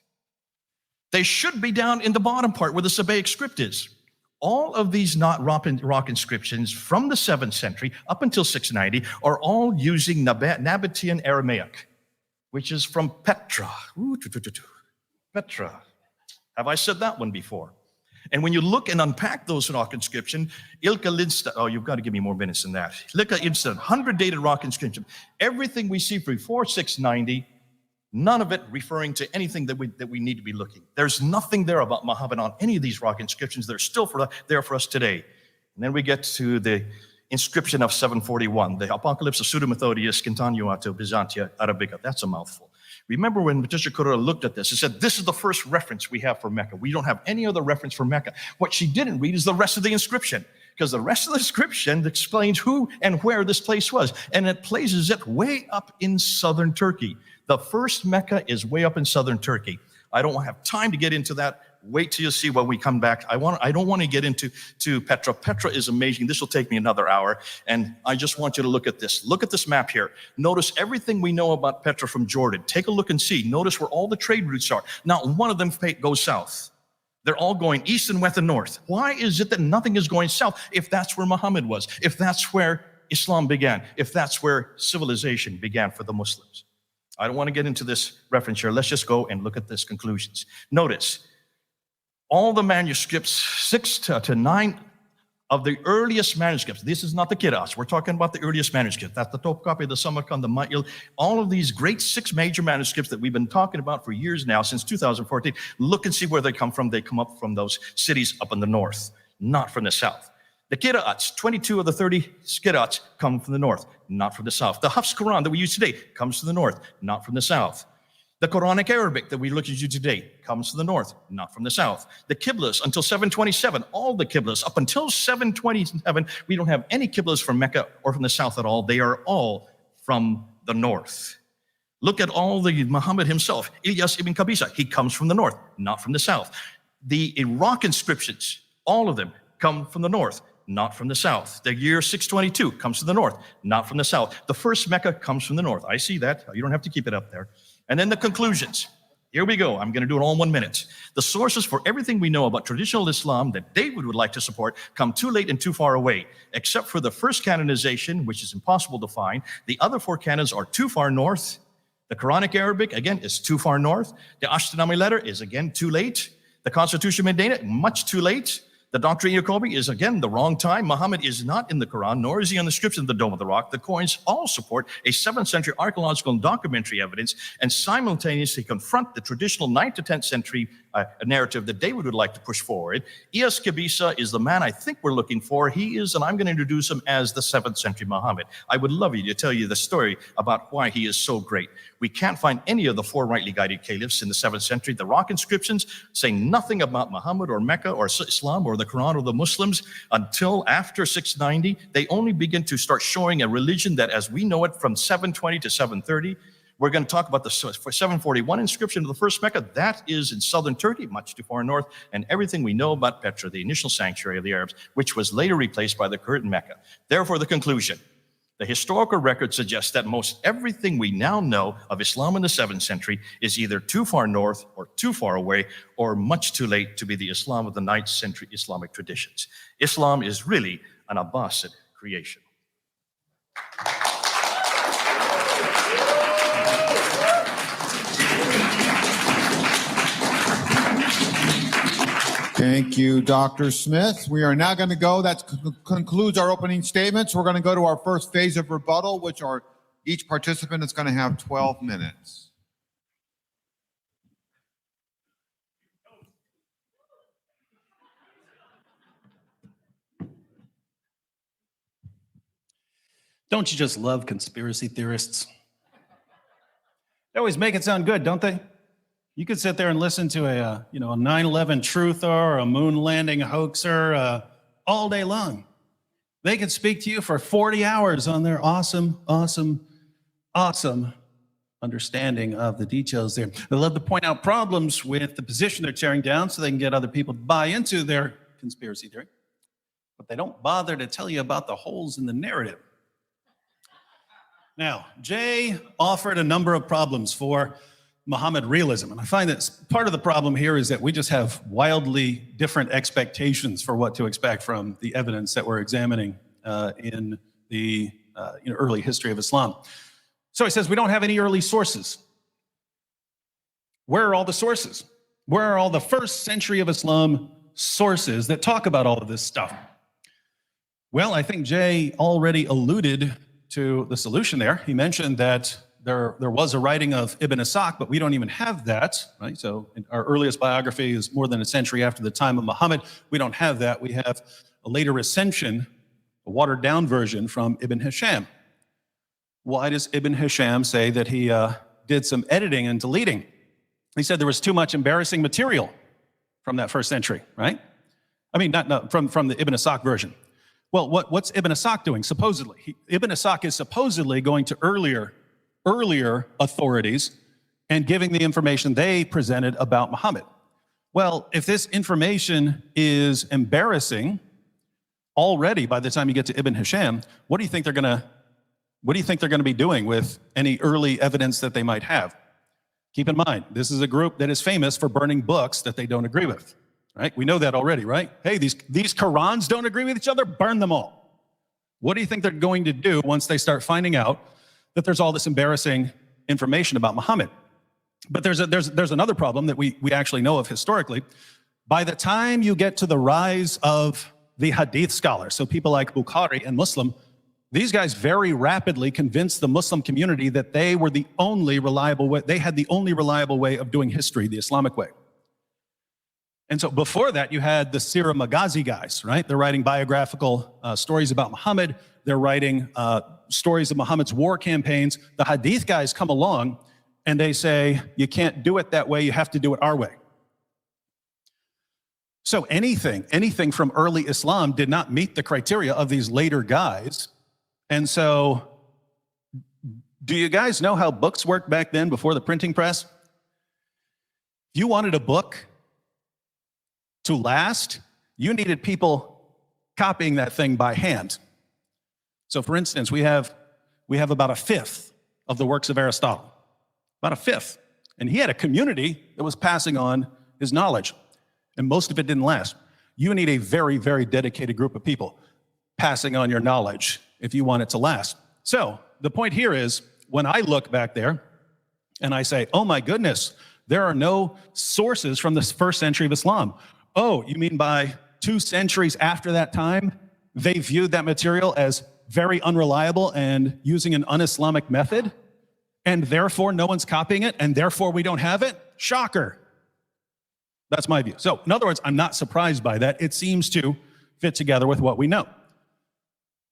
Speaker 3: They should be down in the bottom part where the Sabaic script is. All of these rock inscriptions from the 7th century up until 690 are all using Nabatean Aramaic, which is from Petra. Petra. Have I said that one before? And when you look and unpack those rock inscriptions, Ilka Lindstad, oh, you've got to give me more minutes than that. Ilka Lindstad, 100-dated rock inscription. Everything we see before 690, none of it referring to anything that we need to be looking. There's nothing there about Muhammad on any of these rock inscriptions. They're still there for us today. And then we get to the inscription of 741, the Apocalypse of Pseudo-Methodius Continuato Byzantia Arabica. That's a mouthful. Remember when Patricia Correa looked at this and said, this is the first reference we have for Mecca. We don't have any other reference for Mecca. What she didn't read is the rest of the inscription, because the rest of the inscription explains who and where this place was. And it places it way up in southern Turkey. The first Mecca is way up in southern Turkey. I don't have time to get into that. Wait till you see when we come back. I don't want to get into Petra. Petra is amazing. This will take me another hour. And I just want you to look at this. Look at this map here. Notice everything we know about Petra from Jordan. Take a look and see. Notice where all the trade routes are. Not one of them goes south. They're all going east and west and north. Why is it that nothing is going south if that's where Muhammad was, if that's where Islam began, if that's where civilization began for the Muslims? I don't want to get into this reference here. Let's just go and look at this conclusions. Notice, all the manuscripts, 6 to 9 of the earliest manuscripts. This is not the Qira'ats. We're talking about the earliest manuscript. That's the Topkapi, the Samarkand, the Ma'il. All of these great 6 major manuscripts that we've been talking about for years now, since 2014. Look and see where they come from. They come up from those cities up in the north, not from the south. The Qira'ats, 22 of the 30 Qira'ats come from the north, not from the south. The Hafs Quran that we use today comes from the north, not from the south. The Quranic Arabic that we look at today comes from the north, not from the south. The Qiblas until 727, all the Qiblas up until 727, we don't have any Qiblas from Mecca or from the south at all. They are all from the north. Look at all the Muhammad himself. Ilyas ibn Qabisa, he comes from the north, not from the south. The Iraq inscriptions, all of them come from the north, not from the south. The year 622 comes from the north, not from the south. The first Mecca comes from the north. I see that. You don't have to keep it up there. And then the conclusions. Here we go. I'm going to do it all in 1 minute. The sources for everything we know about traditional Islam that David would like to support come too late and too far away, except for the first canonization, which is impossible to find. The other 4 canons are too far north. The Quranic Arabic, again, is too far north. The Ashtenami letter is, again, too late. The Constitution of Medina, much too late. The Doctrine Jacobi is, again, the wrong time. Muhammad is not in the Quran, nor is he on the scripts of the Dome of the Rock. The coins all support a 7th century archaeological and documentary evidence and simultaneously confront the traditional 9th to 10th century narrative that David would like to push forward. Ilyas Qabisa is the man I think we're looking for. He is, and I'm going to introduce him as the 7th century Muhammad. I would love you to tell you the story about why he is so great. We can't find any of the 4 rightly guided caliphs in the 7th century. The rock inscriptions say nothing about Muhammad or Mecca or Islam or the Quran or the Muslims until after 690. They only begin to start showing a religion that as we know it from 720 to 730. We're going to talk about the 741 inscription of the first Mecca. That is in southern Turkey, much too far north, and everything we know about Petra, the initial sanctuary of the Arabs, which was later replaced by the current Mecca. Therefore, the conclusion. The historical record suggests that most everything we now know of Islam in the 7th century is either too far north or too far away or much too late to be the Islam of the 9th century Islamic traditions. Islam is really an Abbasid creation.
Speaker 1: Thank you, Dr. Smith. We are now going to go. That concludes our opening statements. We're going to go to our first phase of rebuttal, which are each participant is going to have 12 minutes.
Speaker 2: Don't you just love conspiracy theorists? They always make it sound good, don't they? You could sit there and listen to a 9/11 truther or a moon landing hoaxer all day long. They could speak to you for 40 hours on their awesome understanding of the details there. They love to point out problems with the position they're tearing down so they can get other people to buy into their conspiracy theory. But they don't bother to tell you about the holes in the narrative. Now, Jay offered a number of problems for Muhammad realism. And I find that part of the problem here is that we just have wildly different expectations for what to expect from the evidence that we're examining in the early history of Islam. So he says we don't have any early sources. Where are all the sources? Where are all the first century of Islam sources that talk about all of this stuff? Well, I think Jay already alluded to the solution there. He mentioned that there was a writing of Ibn Ishaq, but we don't even have that, right? So our earliest biography is more than a century after the time of Muhammad. We don't have that. We have a later recension, a watered down version from Ibn Hisham. Why does Ibn Hisham say that he did some editing and deleting? He said there was too much embarrassing material from that first century, right? I mean, not from the Ibn Ishaq version. Well, what's Ibn Ishaq doing, supposedly? Ibn Ishaq is supposedly going to earlier authorities and giving the information they presented about Muhammad. Well, if this information is embarrassing already by the time you get to Ibn Hisham, what do you think they're going to be doing with any early evidence that they might have? Keep in mind, this is a group that is famous for burning books that they don't agree with, right? We know that already, right? Hey, these Qurans don't agree with each other, burn them all. What do you think they're going to do once they start finding out that there's all this embarrassing information about Muhammad? But there's another problem that we actually know of historically. By the time you get to the rise of the hadith scholars, so people like Bukhari and Muslim, these guys very rapidly convinced the Muslim community that they were the only reliable way, they had the only reliable way of doing history, the Islamic way. And so before that, you had the Sirah Maghazi guys, right? They're writing biographical stories about Muhammad. They're writing stories of Muhammad's war campaigns. The hadith guys come along and they say, you can't do it that way, you have to do it our way. So anything from early Islam did not meet the criteria of these later guys. And so Do you guys know how books worked back then before the printing press? If you wanted a book to last, you needed people copying that thing by hand. So for instance, we have about a fifth of the works of Aristotle, about a fifth. And he had a community that was passing on his knowledge, and most of it didn't last. You need a very, very dedicated group of people passing on your knowledge if you want it to last. So the point here is, when I look back there and I say, oh my goodness, there are no sources from the first century of Islam. Oh, you mean by 2 centuries after that time, they viewed that material as very unreliable and using an un-Islamic method, and therefore no one's copying it, and therefore we don't have it? Shocker. That's my view. So in other words, I'm not surprised by that. It seems to fit together with what we know.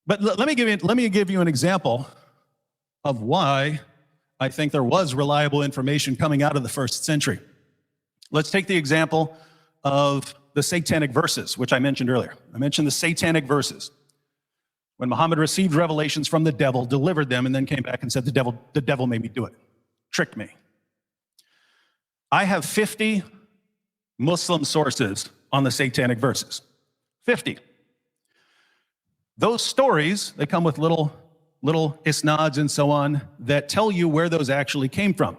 Speaker 2: But let me give you an example of why I think there was reliable information coming out of the first century. Let's take the example of the satanic verses, which I mentioned earlier. I mentioned the satanic verses. When Muhammad received revelations from the devil, delivered them, and then came back and said, the devil made me do it, tricked me. I have 50 Muslim sources on the satanic verses. 50. Those stories, they come with little isnads and so on that tell you where those actually came from.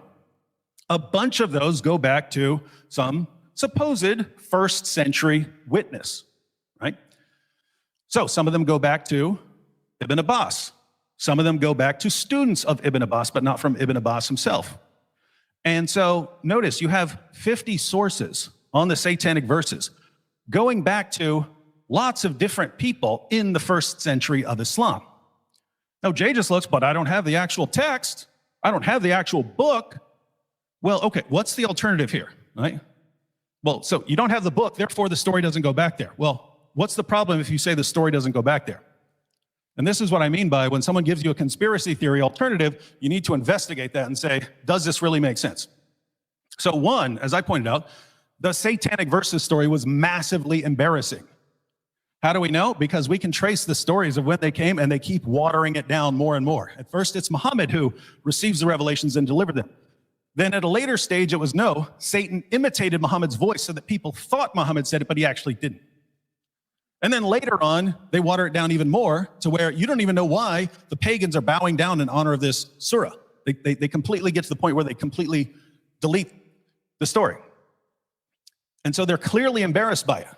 Speaker 2: A bunch of those go back to some supposed first century witness, right? So some of them go back to Ibn Abbas. Some of them go back to students of Ibn Abbas, but not from Ibn Abbas himself. And so notice you have 50 sources on the satanic verses going back to lots of different people in the first century of Islam. Now, Jay just looks, but I don't have the actual text. I don't have the actual book. Well, okay, what's the alternative here, right? Well, so you don't have the book, therefore the story doesn't go back there. Well, what's the problem if you say the story doesn't go back there? And this is what I mean by when someone gives you a conspiracy theory alternative, you need to investigate that and say, does this really make sense? So one, as I pointed out, the satanic verses story was massively embarrassing. How do we know? Because we can trace the stories of when they came, and they keep watering it down more and more. At first, it's Muhammad who receives the revelations and delivered them. Then at a later stage, it was no, Satan imitated Muhammad's voice so that people thought Muhammad said it, but he actually didn't. And then later on, they water it down even more to where you don't even know why the pagans are bowing down in honor of this surah. They completely get to the point where they completely delete the story. And so they're clearly embarrassed by it.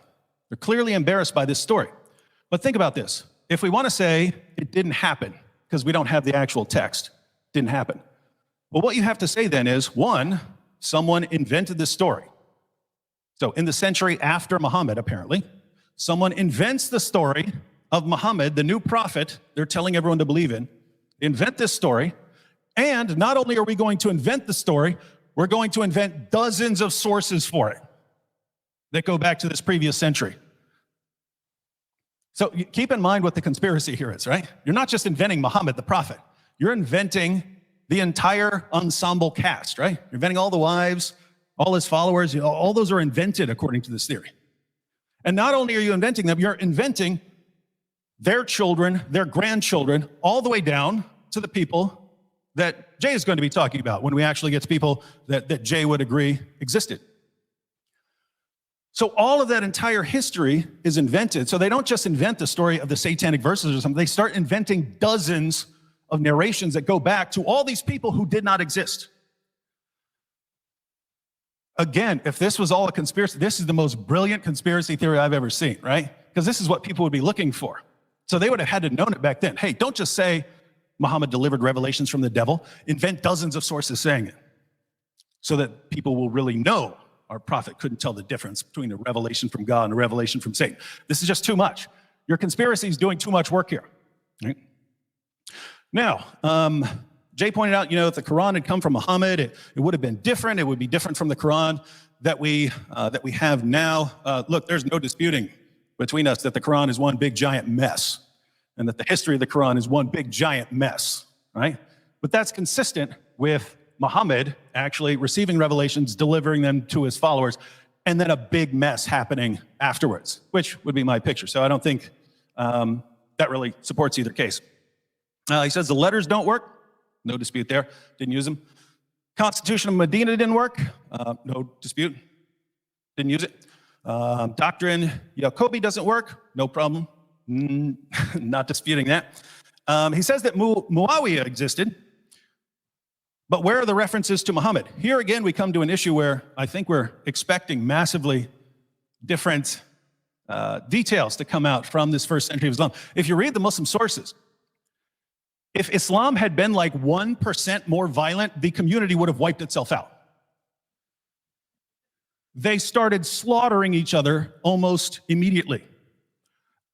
Speaker 2: They're clearly embarrassed by this story. But think about this. If we want to say it didn't happen because we don't have the actual text, didn't happen. Well, what you have to say then is, one, someone invented this story. So in the century after Muhammad, apparently, someone invents the story of Muhammad, the new prophet they're telling everyone to believe in, invent this story, and not only are we going to invent the story, we're going to invent dozens of sources for it that go back to this previous century. So keep in mind what the conspiracy here is, right? You're not just inventing Muhammad, the prophet. You're inventing the entire ensemble cast, right? You're inventing all the wives, all his followers, all those are invented according to this theory. And not only are you inventing them, you're inventing their children, their grandchildren, all the way down to the people that Jay is going to be talking about when we actually get to people that Jay would agree existed. So all of that entire history is invented. So they don't just invent the story of the satanic verses or something. They start inventing dozens of narrations that go back to all these people who did not exist. Again, if this was all a conspiracy, this is the most brilliant conspiracy theory I've ever seen, right? Because this is what people would be looking for. So they would have had to known it back then. Hey, don't just say Muhammad delivered revelations from the devil. Invent dozens of sources saying it so that people will really know our prophet couldn't tell the difference between a revelation from God and a revelation from Satan. This is just too much. Your conspiracy is doing too much work here. Right? Now, Jay pointed out, if the Quran had come from Muhammad, it would have been different. It would be different from the Quran that we have now. Look, there's no disputing between us that the Quran is one big giant mess, and that the history of the Quran is one big giant mess, right? But that's consistent with Muhammad actually receiving revelations, delivering them to his followers, and then a big mess happening afterwards, which would be my picture. So I don't think that really supports either case. He says the letters don't work. No dispute there. Didn't use them. Constitution of Medina didn't work. No dispute. Didn't use it. Doctrine Jacobi doesn't work. No problem. Not disputing that. He says that Muawiyah existed. But where are the references to Muhammad? Here again, we come to an issue where I think we're expecting massively different details to come out from this first century of Islam. If you read the Muslim sources, if Islam had been like 1% more violent, the community would have wiped itself out. They started slaughtering each other almost immediately.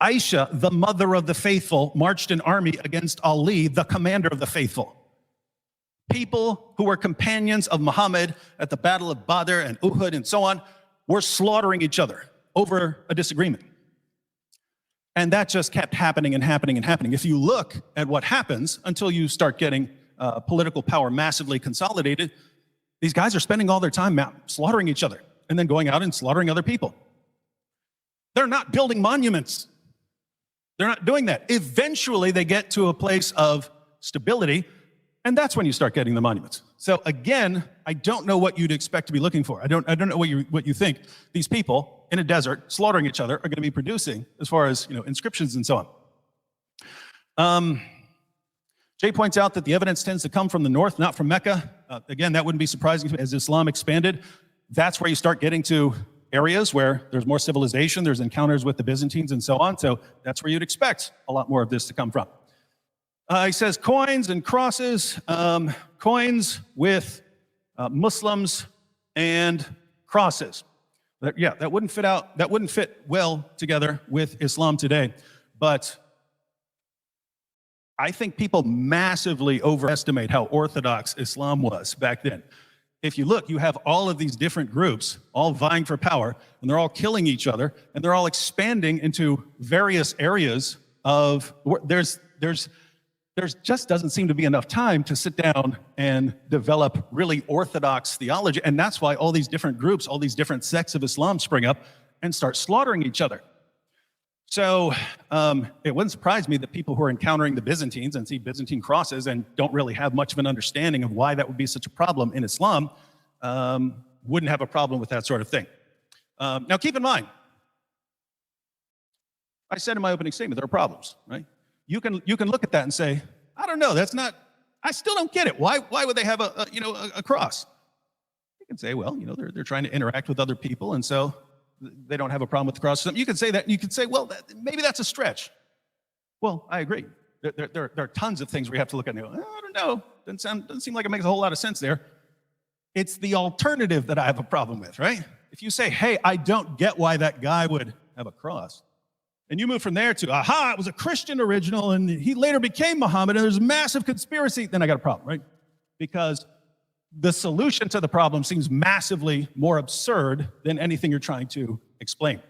Speaker 2: Aisha, the mother of the faithful, marched an army against Ali, the commander of the faithful. People who were companions of Muhammad at the Battle of Badr and Uhud and so on were slaughtering each other over a disagreement. And that just kept happening and happening and happening. If you look at what happens until you start getting political power massively consolidated, these guys are spending all their time slaughtering each other and then going out and slaughtering other people. They're not building monuments. They're not doing that. Eventually, they get to a place of stability, and that's when you start getting the monuments. So again, I don't know what you'd expect to be looking for. I don't know what you think these people in a desert slaughtering each other are going to be producing as far as inscriptions and so on. Jay points out that the evidence tends to come from the north, not from Mecca. Again, that wouldn't be surprising as Islam expanded. That's where you start getting to areas where there's more civilization, there's encounters with the Byzantines and so on. So that's where you'd expect a lot more of this to come from. He says coins and crosses, coins with Muslims and crosses. That wouldn't fit well together with Islam today. But I think people massively overestimate how orthodox Islam was back then. If you look, you have all of these different groups all vying for power, and they're all killing each other, and they're all expanding into various areas of, there's just doesn't seem to be enough time to sit down and develop really orthodox theology. And that's why all these different groups, all these different sects of Islam spring up and start slaughtering each other. So it wouldn't surprise me that people who are encountering the Byzantines and see Byzantine crosses and don't really have much of an understanding of why that would be such a problem in Islam wouldn't have a problem with that sort of thing. Now keep in mind, I said in my opening statement, there are problems, right? You can look at that and say, I don't know, I still don't get it. Why would they have a cross? You can say, well, they're trying to interact with other people, and so they don't have a problem with the cross. You can say that, and you can say, well, maybe that's a stretch. Well, I agree. There are tons of things where you have to look at and go, I don't know, doesn't seem like it makes a whole lot of sense there. It's the alternative that I have a problem with, right? If you say, hey, I don't get why that guy would have a cross, and you move from there to, aha, it was a Christian original, and he later became Muhammad, and there's a massive conspiracy, then I got a problem, right? Because the solution to the problem seems massively more absurd than anything you're trying to explain.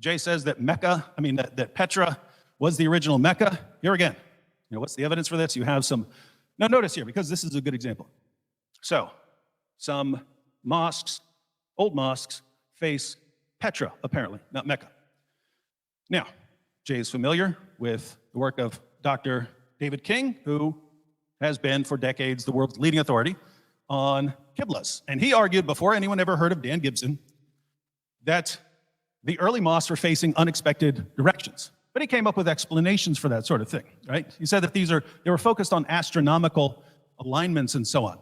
Speaker 2: Jay says that that Petra was the original Mecca. Here again, what's the evidence for this? You have some, now notice here, because this is a good example. So, some mosques, old mosques, face Petra, apparently, not Mecca. Now, Jay is familiar with the work of Dr. David King, who has been for decades the world's leading authority on Qiblas. And he argued before anyone ever heard of Dan Gibson that the early mosques were facing unexpected directions. But he came up with explanations for that sort of thing, right? He said that they were focused on astronomical alignments and so on,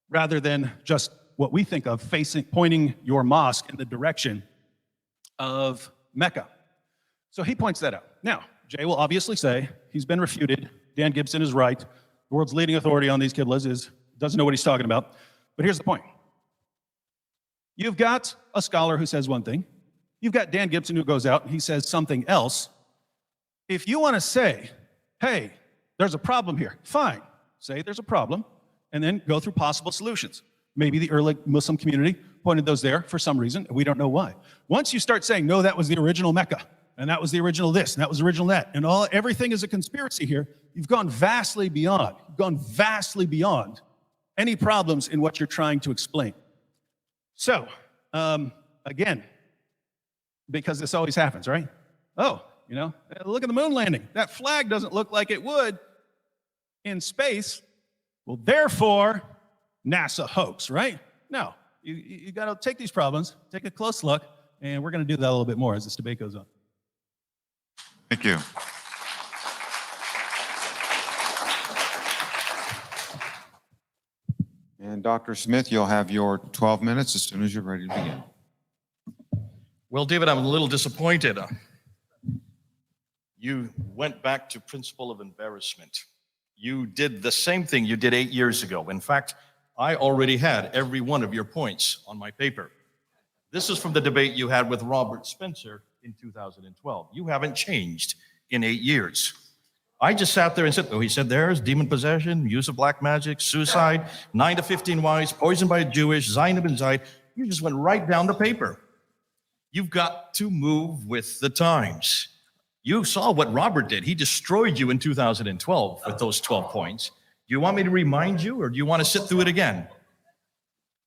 Speaker 2: rather than just what we think of pointing your mosque in the direction of Mecca. So he points that out. Now, Jay will obviously say he's been refuted. Dan Gibson is right. The world's leading authority on these Qiblas doesn't know what he's talking about. But here's the point. You've got a scholar who says one thing. You've got Dan Gibson who goes out and he says something else. If you want to say, hey, there's a problem here, fine. Say there's a problem, and then go through possible solutions. Maybe the early Muslim community pointed those there for some reason, and we don't know why. Once you start saying, no, that was the original Mecca, and that was the original this, and that was the original that, and everything is a conspiracy here, you've gone vastly beyond any problems in what you're trying to explain. So, again, because this always happens, right? Oh, You know, look at the moon landing. That flag doesn't look like it would in space. Well, therefore, NASA hoax, right? No, you got to take these problems, take a close look, and we're going to do that a little bit more as this debate goes on.
Speaker 1: Thank you. And Dr. Smith, you'll have your 12 minutes as soon as you're ready to begin.
Speaker 3: Well, David, I'm a little disappointed. You went back to principle of embarrassment. You did the same thing you did 8 years ago. In fact, I already had every one of your points on my paper. This is from the debate you had with Robert Spencer in 2012. You haven't changed in 8 years. I just sat there and said, oh, he said there's demon possession, use of black magic, suicide, 9 to 15 wives, poisoned by a Jewish, Zainab and Zaid. You just went right down the paper. You've got to move with the times. You saw what Robert did. He destroyed you in 2012 with those 12 points. Do you want me to remind you, or do you want to sit through it again?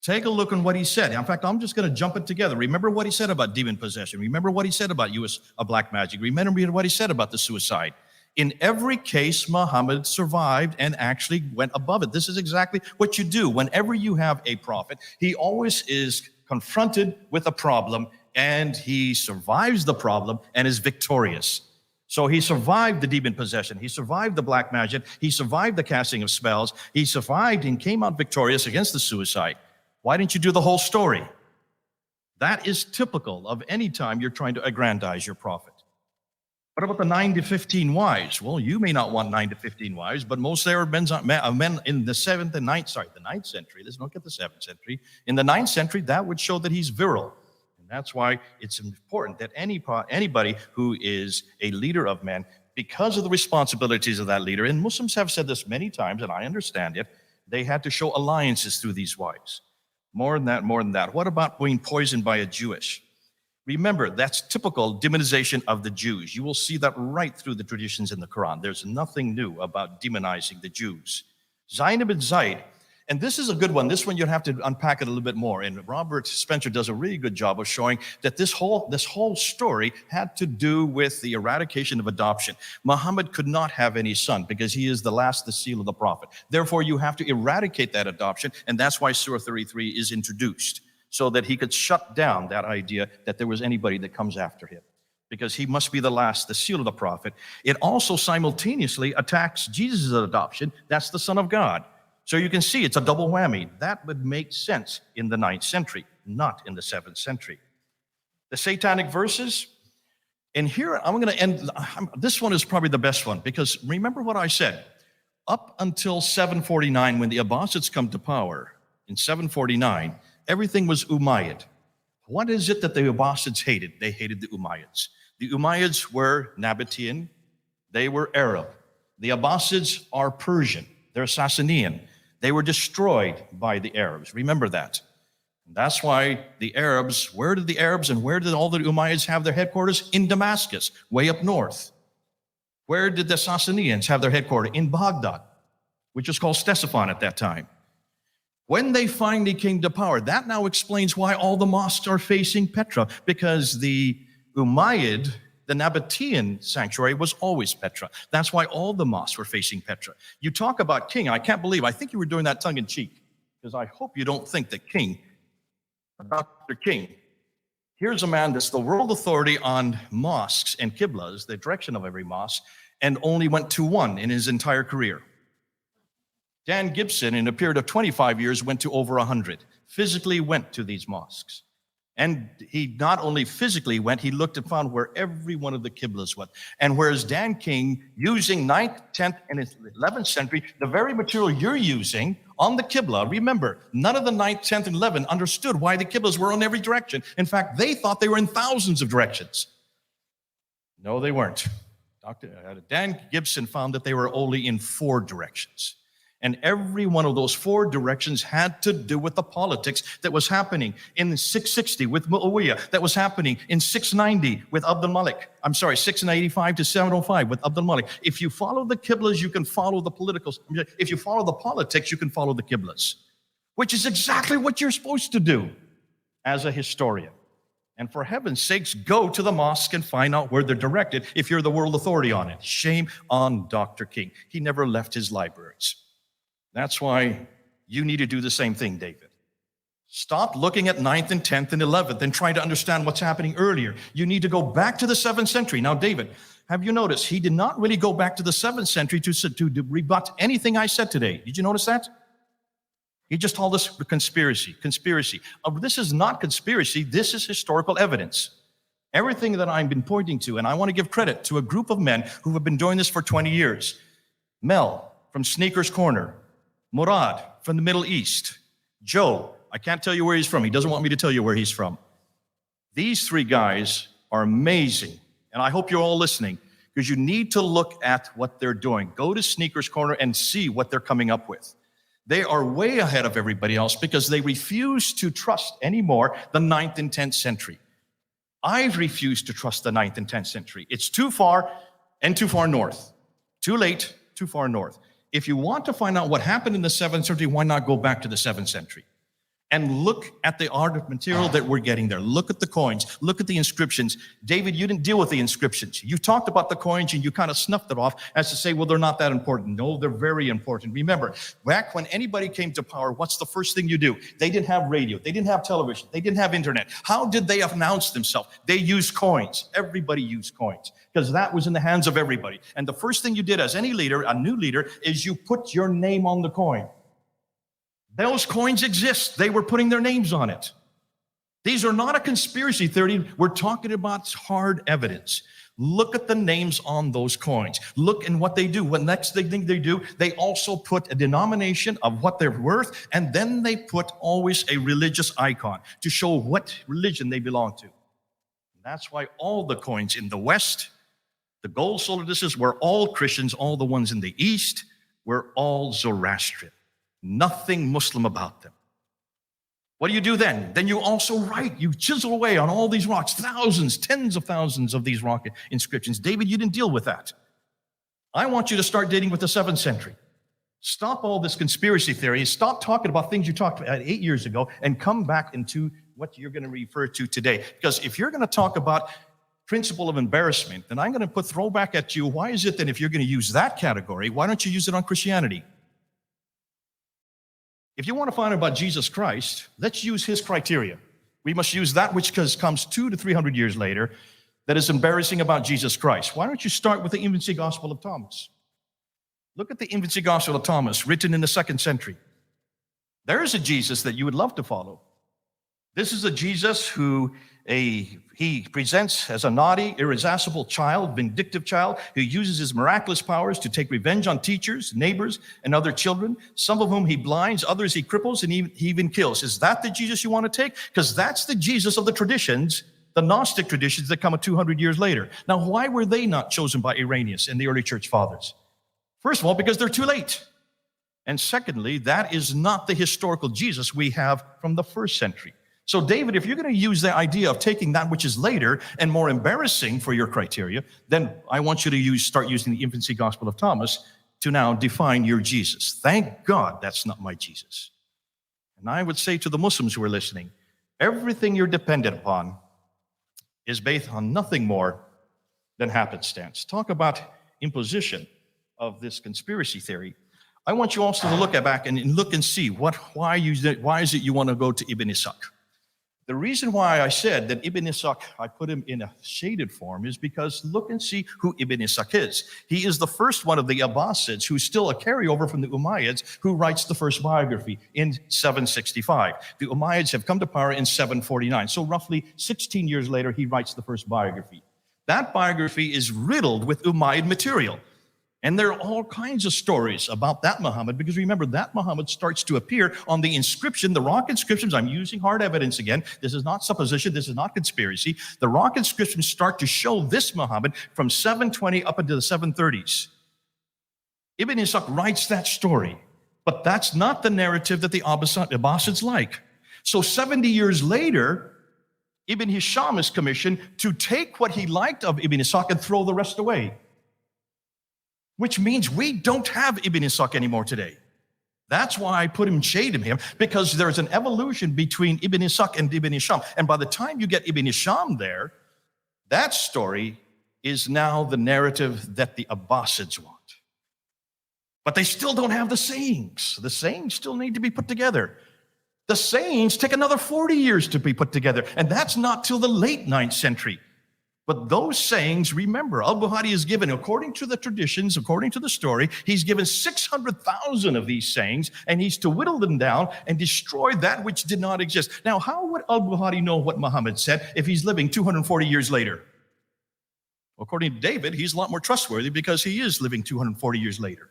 Speaker 3: Take a look on what he said. In fact, I'm just going to jump it together. Remember what he said about demon possession. Remember what he said about use of black magic. Remember what he said about the suicide. In every case, Muhammad survived and actually went above it. This is exactly what you do. Whenever you have a prophet, he always is confronted with a problem, and he survives the problem and is victorious. So he survived the demon possession. He survived the black magic. He survived the casting of spells. He survived and came out victorious against the suicide. Why didn't you do the whole story? That is typical of any time you're trying to aggrandize your prophet. What about the 9 to 15 wives? Well, you may not want 9 to 15 wives, but most Arab men in the 7th and 9th century, let's look at the 7th century. In the 9th century, that would show that he's virile. And that's why it's important that anybody who is a leader of men, because of the responsibilities of that leader, and Muslims have said this many times, and I understand it, they had to show alliances through these wives. More than that. What about being poisoned by a Jewish? Remember, that's typical demonization of the Jews. You will see that right through the traditions in the Quran. There's nothing new about demonizing the Jews. Zainab and Zaid, and this is a good one. This one you'd have to unpack it a little bit more. And Robert Spencer does a really good job of showing that this whole story had to do with the eradication of adoption. Muhammad could not have any son because he is the seal of the prophet. Therefore, you have to eradicate that adoption, and that's why Surah 33 is introduced, so that he could shut down that idea that there was anybody that comes after him, because he must be the seal of the prophet. It also simultaneously attacks Jesus' adoption. That's the Son of God. So you can see it's a double whammy. That would make sense in the 9th century, not in the 7th century. The satanic verses, and here I'm going to end. This one is probably the best one, because remember what I said. Up until 749, when the Abbasids come to power, in 749, everything was Umayyad. What is it that the Abbasids hated? They hated the Umayyads. The Umayyads were Nabatean. They were Arab. The Abbasids are Persian. They're Sassanian. They were destroyed by the Arabs. Remember that. And that's why the Arabs, where did the Arabs and where did all the Umayyads have their headquarters? In Damascus, way up north. Where did the Sassanians have their headquarters? In Baghdad, which was called Ctesiphon at that time. When they finally came to power, that now explains why all the mosques are facing Petra, because the Umayyad, the Nabatean sanctuary, was always Petra. That's why all the mosques were facing Petra. You talk about king, I think you were doing that tongue-in-cheek, because I hope you don't think that Dr. King, here's a man that's the world authority on mosques and qiblas, the direction of every mosque, and only went to one in his entire career. Dan Gibson, in a period of 25 years, went to over 100, physically went to these mosques. And he not only physically went, he looked and found where every one of the qiblas went. And whereas Dan King, using 9th, 10th, and 11th century, the very material you're using on the qibla, remember, none of the 9th, 10th, and 11th understood why the qiblas were in every direction. In fact, they thought they were in thousands of directions. No, they weren't. Dan Gibson found that they were only in 4 directions. And every one of those 4 directions had to do with the politics that was happening in 660 with Muawiyah, that was happening in 690 with Abdul Malik. 685 to 705 with Abdul Malik. If you follow the qiblas, you can follow the politicals. If you follow the politics, you can follow the qiblas, which is exactly what you're supposed to do as a historian. And for heaven's sakes, go to the mosque and find out where they're directed if you're the world authority on it. Shame on Dr. King. He never left his libraries. That's why you need to do the same thing, David. Stop looking at 9th and 10th and 11th and trying to understand what's happening earlier. You need to go back to the 7th century. Now, David, have you noticed he did not really go back to the 7th century to rebut anything I said today? Did you notice that? He just called this conspiracy. This is not conspiracy. This is historical evidence. Everything that I've been pointing to, and I want to give credit to a group of men who have been doing this for 20 years. Mel from Sneakers Corner, Murad from the Middle East, Joe, I can't tell you where he's from. He doesn't want me to tell you where he's from. These three guys are amazing, and I hope you're all listening because you need to look at what they're doing. Go to Sneakers Corner and see what they're coming up with. They are way ahead of everybody else because they refuse to trust anymore the 9th and 10th century. I refuse to trust the 9th and 10th century. It's too far and too far north. Too late, too far north. If you want to find out what happened in the 7th century, why not go back to the 7th century? And look at the art of material that we're getting there. Look at the coins. Look at the inscriptions. David, you didn't deal with the inscriptions. You talked about the coins and you kind of snuffed it off as to say, well, they're not that important. No, they're very important. Remember, back when anybody came to power, what's the first thing you do? They didn't have radio. They didn't have television. They didn't have internet. How did they announce themselves? They used coins. Everybody used coins because that was in the hands of everybody. And the first thing you did as any leader, a new leader, is you put your name on the coin. Those coins exist. They were putting their names on it. These are not a conspiracy theory. We're talking about hard evidence. Look at the names on those coins. Look in what they do. What next thing they do, they also put a denomination of what they're worth, and then they put always a religious icon to show what religion they belong to. That's why all the coins in the West, the gold solidus were all Christians. All the ones in the East were all Zoroastrian. Nothing Muslim about them. What do you do then? Then you also write, you chisel away on all these rocks, thousands, tens of thousands of these rock inscriptions. David, you didn't deal with that. I want you to start dating with the 7th century. Stop all this conspiracy theory. Stop talking about things you talked about 8 years ago and come back into what you're going to refer to today. Because if you're going to talk about principle of embarrassment, then I'm going to throw back at you, why is it that if you're going to use that category, why don't you use it on Christianity? If you want to find out about Jesus Christ, let's use his criteria. We must use that which comes 200 to 300 years later that is embarrassing about Jesus Christ. Why don't you start with the infancy gospel of Thomas? Look at the infancy gospel of Thomas, written in the 2nd century. There is a Jesus that you would love to follow. This is a Jesus who he presents as a naughty, irascible child, vindictive child, who uses his miraculous powers to take revenge on teachers, neighbors, and other children, some of whom he blinds, others he cripples, and he even kills. Is that the Jesus you want to take? Because that's the Jesus of the traditions, the Gnostic traditions that come 200 years later. Now, why were they not chosen by Irenaeus and the early church fathers? First of all, because they're too late. And secondly, that is not the historical Jesus we have from the 1st century. So, David, if you're going to use the idea of taking that which is later and more embarrassing for your criteria, then I want you to start using the infancy gospel of Thomas to now define your Jesus. Thank God that's not my Jesus. And I would say to the Muslims who are listening, everything you're dependent upon is based on nothing more than happenstance. Talk about imposition of this conspiracy theory. I want you also to look back and look and see why is it you want to go to Ibn Ishaq? The reason why I said that Ibn Ishaq, I put him in a shaded form, is because look and see who Ibn Ishaq is. He is the first one of the Abbasids who's still a carryover from the Umayyads who writes the first biography in 765. The Umayyads have come to power in 749. So roughly 16 years later, he writes the first biography. That biography is riddled with Umayyad material. And there are all kinds of stories about that Muhammad, because remember, that Muhammad starts to appear on the inscription, the rock inscriptions. I'm using hard evidence again. This is not supposition. This is not conspiracy. The rock inscriptions start to show this Muhammad from 720 up into the 730s. Ibn Ishaq writes that story, but that's not the narrative that the Abbasids like. So 70 years later, Ibn Hisham is commissioned to take what he liked of Ibn Ishaq and throw the rest away. Which means we don't have Ibn Ishaq anymore today. That's why I put him shade in him, because there's an evolution between Ibn Ishaq and Ibn Hisham. And by the time you get Ibn Hisham there, that story is now the narrative that the Abbasids want. But they still don't have the sayings. The sayings still need to be put together. The sayings take another 40 years to be put together, and that's not till the late 9th century. But those sayings, remember, al-Bukhari is given, according to the traditions, according to the story, he's given 600,000 of these sayings, and he's to whittle them down and destroy that which did not exist. Now, how would al-Bukhari know what Muhammad said if he's living 240 years later? According to David, he's a lot more trustworthy because he is living 240 years later.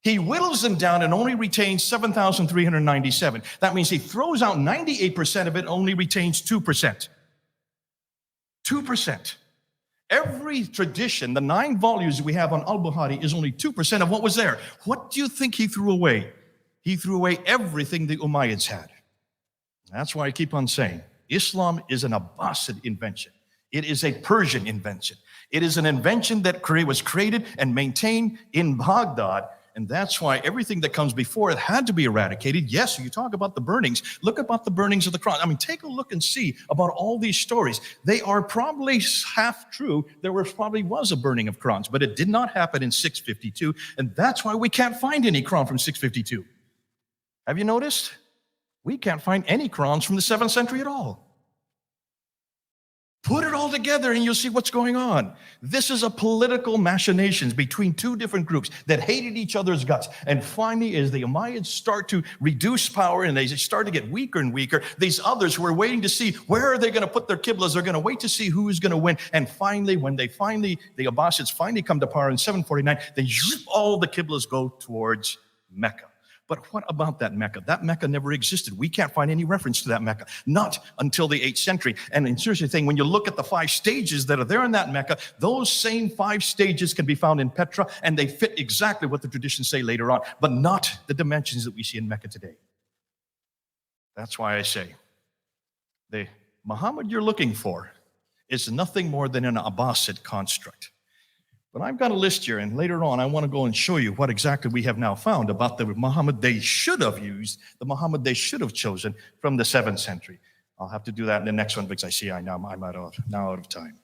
Speaker 3: He whittles them down and only retains 7,397. That means he throws out 98% of it, only retains 2%. 2%. Every tradition, the 9 volumes we have on al-Bukhari, is only 2% of what was there. What do you think he threw away? He threw away everything the Umayyads had. That's why I keep on saying, Islam is an Abbasid invention. It is a Persian invention. It is an invention that was created and maintained in Baghdad. And that's why everything that comes before it had to be eradicated. Yes, you talk about the burnings. Look about the burnings of the Quran. I mean, take a look and see about all these stories. They are probably half true. There probably was a burning of Qurans, but it did not happen in 652. And that's why we can't find any Quran from 652. Have you noticed? We can't find any Qurans from the 7th century at all. Put it all together and you'll see what's going on. This is a political machinations between 2 different groups that hated each other's guts. And finally, as the Umayyads start to reduce power and they start to get weaker and weaker, these others who are waiting to see where are they going to put their qiblas, they're going to wait to see who is going to win. And finally, when the Abbasids finally come to power in 749, all the qiblas go towards Mecca. But what about that Mecca? That Mecca never existed. We can't find any reference to that Mecca, not until the 8th century. And in seriously thing, when you look at the 5 stages that are there in that Mecca, those same 5 stages can be found in Petra, and they fit exactly what the traditions say later on, but not the dimensions that we see in Mecca today. That's why I say, the Muhammad you're looking for is nothing more than an Abbasid construct. But I've got a list here, and later on I want to go and show you what exactly we have now found about the Muhammad they should have used, the Muhammad they should have chosen from the 7th century. I'll have to do that in the next one because I see I'm out of time.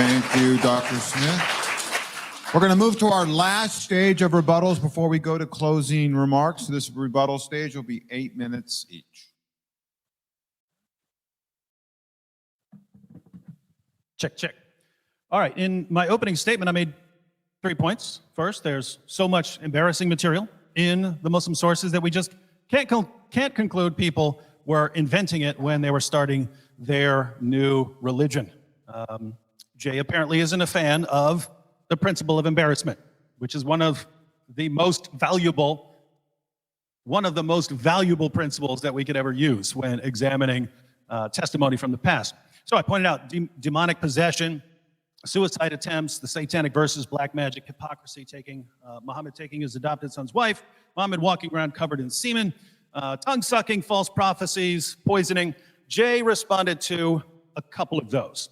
Speaker 1: Thank you, Dr. Smith. We're going to move to our last stage of rebuttals before we go to closing remarks. This rebuttal stage will be 8 minutes each.
Speaker 2: Check, check. All right, in my opening statement, I made 3 points. First, there's so much embarrassing material in the Muslim sources that we just can't conclude people were inventing it when they were starting their new religion. Jay apparently isn't a fan of the principle of embarrassment, which is one of the most valuable principles that we could ever use when examining testimony from the past. So I pointed out demonic possession, suicide attempts, the satanic verses, black magic, hypocrisy, Muhammad taking his adopted son's wife, Muhammad walking around covered in semen, tongue-sucking, false prophecies, poisoning. Jay responded to a couple of those.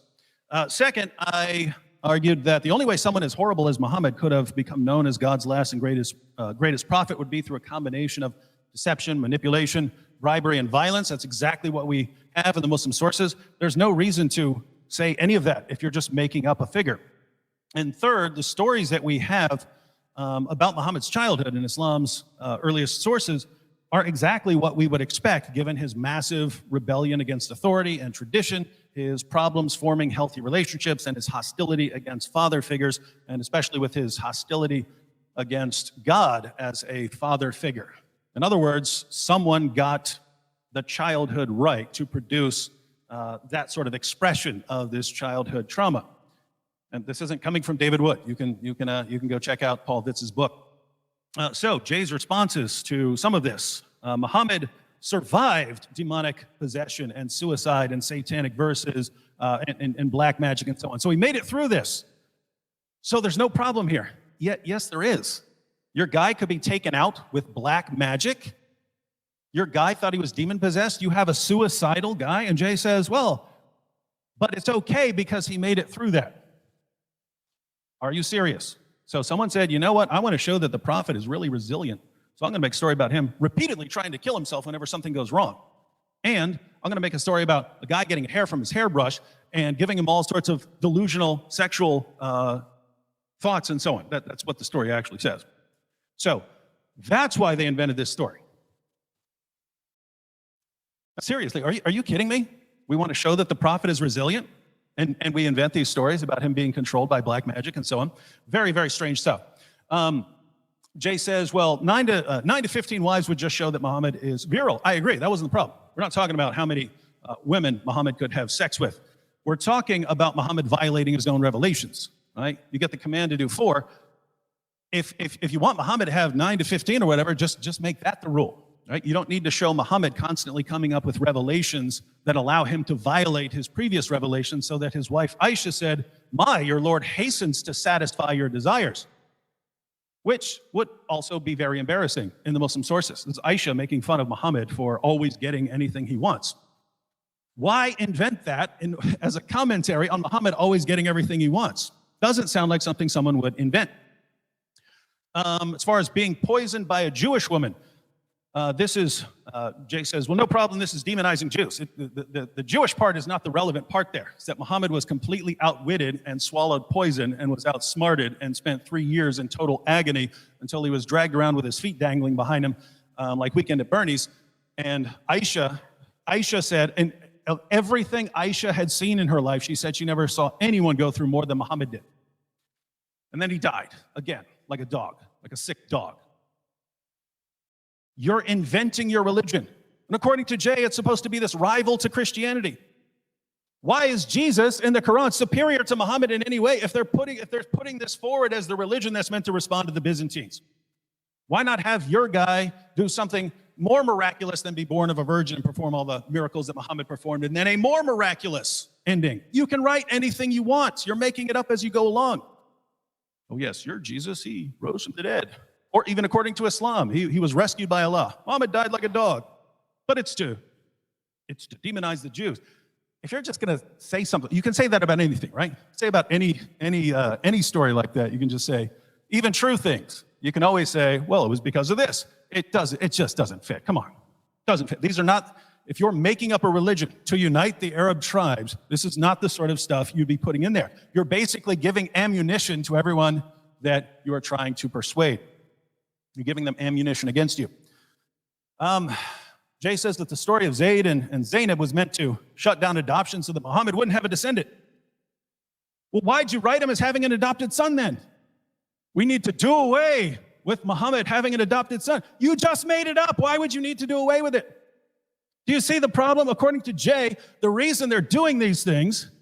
Speaker 2: Second, I argued that the only way someone as horrible as Muhammad could have become known as God's last and greatest prophet would be through a combination of deception, manipulation, bribery, and violence. That's exactly what we have in the Muslim sources. There's no reason to say any of that if you're just making up a figure. And third, the stories that we have about Muhammad's childhood in Islam's earliest sources are exactly what we would expect given his massive rebellion against authority and tradition, his problems forming healthy relationships, and his hostility against father figures, and especially with his hostility against God as a father figure. In other words, someone got the childhood right to produce that sort of expression of this childhood trauma. And this isn't coming from David Wood. You can go check out Paul Vitz's book. So Jay's responses to some of this. Muhammad survived demonic possession and suicide and satanic verses and black magic and so on. So he made it through this. So there's no problem here. Yet, yes, there is. Your guy could be taken out with black magic. Your guy thought he was demon-possessed. You have a suicidal guy. And Jay says, well, but it's okay because he made it through that. Are you serious? So someone said, you know what? I want to show that the prophet is really resilient. So I'm going to make a story about him repeatedly trying to kill himself whenever something goes wrong. And I'm going to make a story about a guy getting hair from his hairbrush and giving him all sorts of delusional sexual thoughts and so on. That's what the story actually says. So that's why they invented this story. Seriously, are you kidding me? We want to show that the prophet is resilient, and we invent these stories about him being controlled by black magic and so on. Very, very strange stuff. Jay says, well, 9 to 15 wives would just show that Muhammad is virile. I agree. That wasn't the problem. We're not talking about how many women Muhammad could have sex with. We're talking about Muhammad violating his own revelations, right? You get the command to do 4. If you want Muhammad to have 9 to 15 or whatever, just make that the rule, right? You don't need to show Muhammad constantly coming up with revelations that allow him to violate his previous revelations so that his wife Aisha said, your Lord hastens to satisfy your desires, which would also be very embarrassing in the Muslim sources. It's Aisha making fun of Muhammad for always getting anything he wants. Why invent that as a commentary on Muhammad always getting everything he wants? Doesn't sound like something someone would invent. As far as being poisoned by a Jewish woman, Jay says, well, no problem, this is demonizing Jews. The Jewish part is not the relevant part there. It's that Muhammad was completely outwitted and swallowed poison and was outsmarted and spent 3 years in total agony until he was dragged around with his feet dangling behind him like Weekend at Bernie's. And Aisha said, and of everything Aisha had seen in her life, she said she never saw anyone go through more than Muhammad did. And then he died, again, like a dog, like a sick dog. You're inventing your religion. And according to Jay, it's supposed to be this rival to Christianity. Why is Jesus in the Quran superior to Muhammad in any way if they're putting this forward as the religion that's meant to respond to the Byzantines? Why not have your guy do something more miraculous than be born of a virgin and perform all the miracles that Muhammad performed, and then a more miraculous ending? You can write anything you want. You're making it up as you go along. Oh yes, you're Jesus, he rose from the dead. Or even according to Islam, he was rescued by Allah. Muhammad died like a dog. But it's to demonize the Jews. If you're just going to say something, you can say that about anything, right? Say about any story like that. You can just say, even true things. You can always say, well, it was because of this. It just doesn't fit. Come on. Doesn't fit. These are not, if you're making up a religion to unite the Arab tribes, this is not the sort of stuff you'd be putting in there. You're basically giving ammunition to everyone that you are trying to persuade. You're giving them ammunition against you. Jay says that the story of Zayd and Zainab was meant to shut down adoption so that Muhammad wouldn't have a descendant. Well, why'd you write him as having an adopted son then? We need to do away with Muhammad having an adopted son. You just made it up. Why would you need to do away with it? Do you see the problem? According to Jay, the reason they're doing these things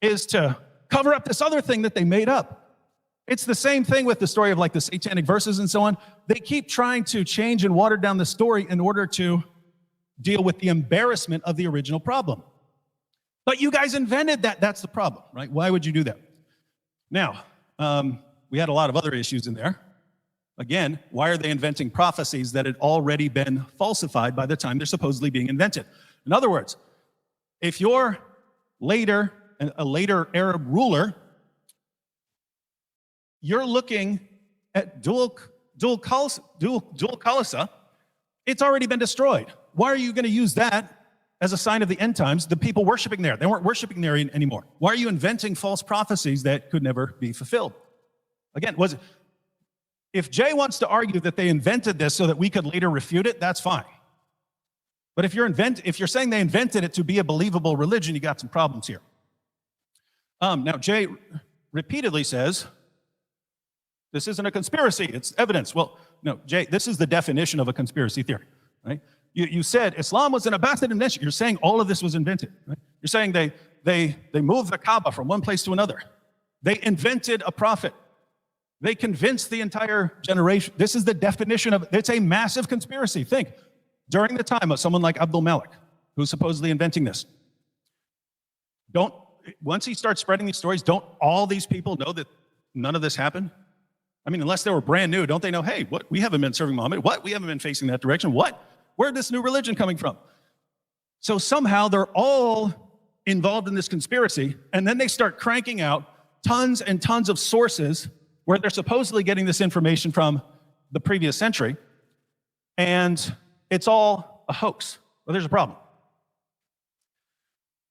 Speaker 2: is to cover up this other thing that they made up. It's the same thing with the story of like the satanic verses and so on. They keep trying to change and water down the story in order to deal with the embarrassment of the original problem. But you guys invented that. That's the problem, right? Why would you do that? Now, we had a lot of other issues in there. Again, why are they inventing prophecies that had already been falsified by the time they're supposedly being invented? In other words, if you're a later Arab ruler, you're looking at Dul Khalsa, it's already been destroyed. Why are you going to use that as a sign of the end times? The people worshiping there, they weren't worshiping there anymore. Why are you inventing false prophecies that could never be fulfilled? Again, if Jay wants to argue that they invented this so that we could later refute it, that's fine. But if you're saying they invented it to be a believable religion, you got some problems here. Now, Jay repeatedly says, this isn't a conspiracy, it's evidence. Well, no, Jay, this is the definition of a conspiracy theory, right? You said Islam was an Abbasid invention. You're saying all of this was invented, right? You're saying they moved the Kaaba from one place to another. They invented a prophet. They convinced the entire generation. This is the definition of, it's a massive conspiracy. Think, during the time of someone like Abdul Malik, who's supposedly inventing this, once he starts spreading these stories, don't all these people know that none of this happened? I mean, unless they were brand new, don't they know, hey, what? We haven't been serving Muhammad. What? We haven't been facing that direction. What? Where'd this new religion coming from? So somehow they're all involved in this conspiracy, and then they start cranking out tons and tons of sources where they're supposedly getting this information from the previous century, and it's all a hoax. Well, there's a problem.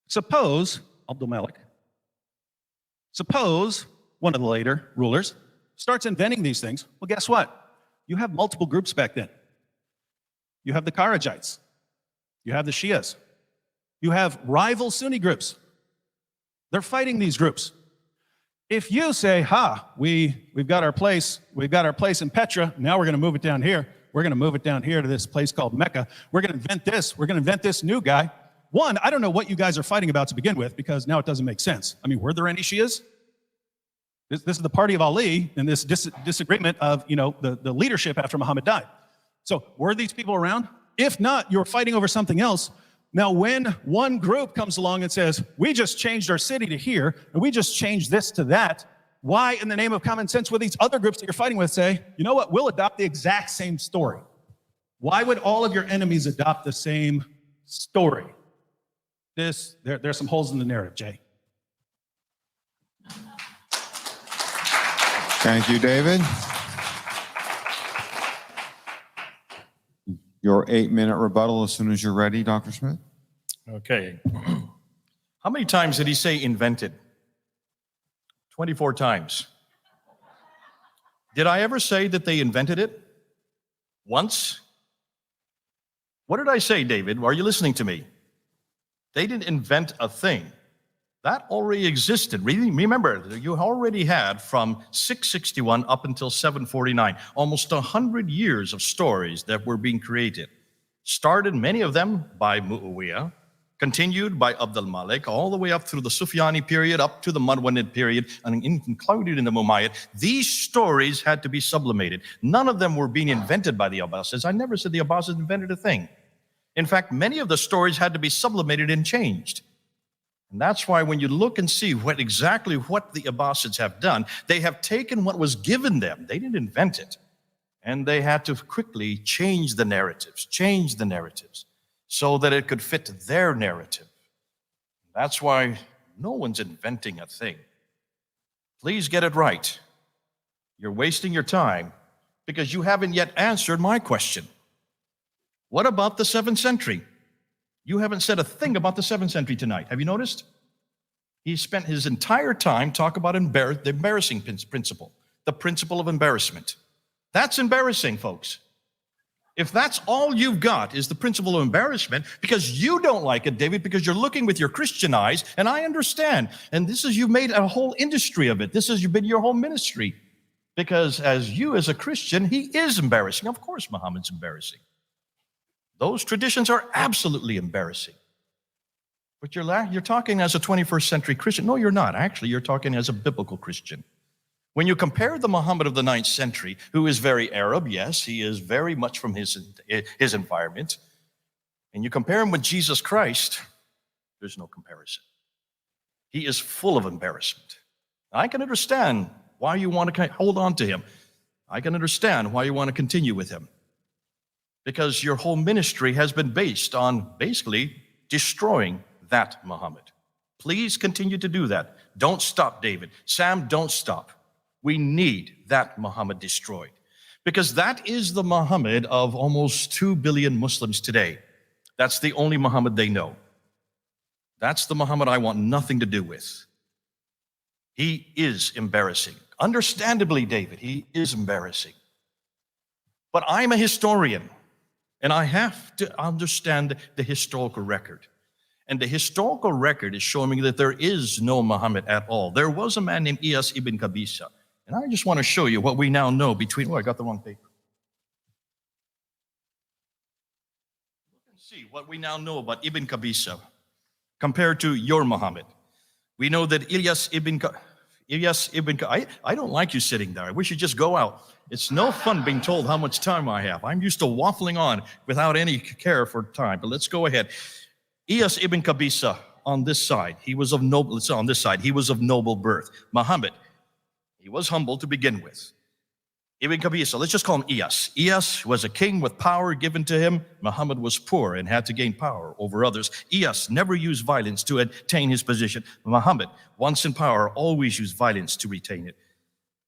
Speaker 2: Suppose one of the later rulers starts inventing these things. Well, guess what? You have multiple groups back then. You have the Kharijites. You have the Shias. You have rival Sunni groups. They're fighting these groups. If you say, we've got our place in Petra, now we're going to move it down here. We're going to move it down here to this place called Mecca. We're going to invent this new guy. One, I don't know what you guys are fighting about to begin with, because now it doesn't make sense. I mean, were there any Shias? This is the party of Ali and this disagreement of, the leadership after Muhammad died. So were these people around? If not, you're fighting over something else. Now, when one group comes along and says, we just changed our city to here, and we just changed this to that, why in the name of common sense would these other groups that you're fighting with say, you know what, we'll adopt the exact same story? Why would all of your enemies adopt the same story? There's some holes in the narrative, Jay.
Speaker 1: Thank you, David. Your 8-minute rebuttal as soon as you're ready, Dr. Smith.
Speaker 3: Okay. How many times did he say invented? 24 times. Did I ever say that they invented it? Once? What did I say, David? Are you listening to me? They didn't invent a thing. That already existed. Remember, you already had from 661 up until 749, almost 100 years of stories that were being created. Started, many of them, by Muawiyah, continued by Abd al-Malik, all the way up through the Sufyani period, up to the Marwanid period, and included in the Umayyad. These stories had to be sublimated. None of them were being invented by the Abbasids. I never said the Abbasids invented a thing. In fact, many of the stories had to be sublimated and changed. And that's why when you look and see exactly what the Abbasids have done, they have taken what was given them. They didn't invent it. And they had to quickly change the narratives, so that it could fit their narrative. That's why no one's inventing a thing. Please get it right. You're wasting your time because you haven't yet answered my question. What about the 7th century? You haven't said a thing about the 7th century tonight. Have you noticed? He spent his entire time talking about the embarrassing principle, the principle of embarrassment. That's embarrassing, folks. If that's all you've got is the principle of embarrassment, because you don't like it, David, because you're looking with your Christian eyes, and I understand. And you've made a whole industry of it. You've been your whole ministry. Because as a Christian, he is embarrassing. Of course, Muhammad's embarrassing. Those traditions are absolutely embarrassing. But you're talking as a 21st century Christian. No, you're not. Actually, you're talking as a biblical Christian. When you compare the Muhammad of the 9th century, who is very Arab, yes, he is very much from his environment, and you compare him with Jesus Christ, there's no comparison. He is full of embarrassment. I can understand why you want to hold on to him. I can understand why you want to continue with him. Because your whole ministry has been based on basically destroying that Muhammad. Please continue to do that. Don't stop, David. Sam, don't stop. We need that Muhammad destroyed. Because that is the Muhammad of almost 2 billion Muslims today. That's the only Muhammad they know. That's the Muhammad I want nothing to do with. He is embarrassing. Understandably, David, he is embarrassing. But I'm a historian. And I have to understand the historical record. And the historical record is showing me that there is no Muhammad at all. There was a man named Iyas ibn Qabisa. And I just want to show you what we now know between... Oh, I got the wrong paper. Look and see what we now know about Ibn Qabisa compared to your Muhammad. We know that Iyas ibn... I don't like you sitting there. I wish you'd just go out. It's no fun being told how much time I have. I'm used to waffling on without any care for time, but let's go ahead. Iyas ibn Qabisa on this side, he was of noble birth. Muhammad, he was humble to begin with. Ibn Qabisa, let's just call him Iyas. Iyas was a king with power given to him. Muhammad was poor and had to gain power over others. Iyas never used violence to attain his position. Muhammad, once in power, always used violence to retain it.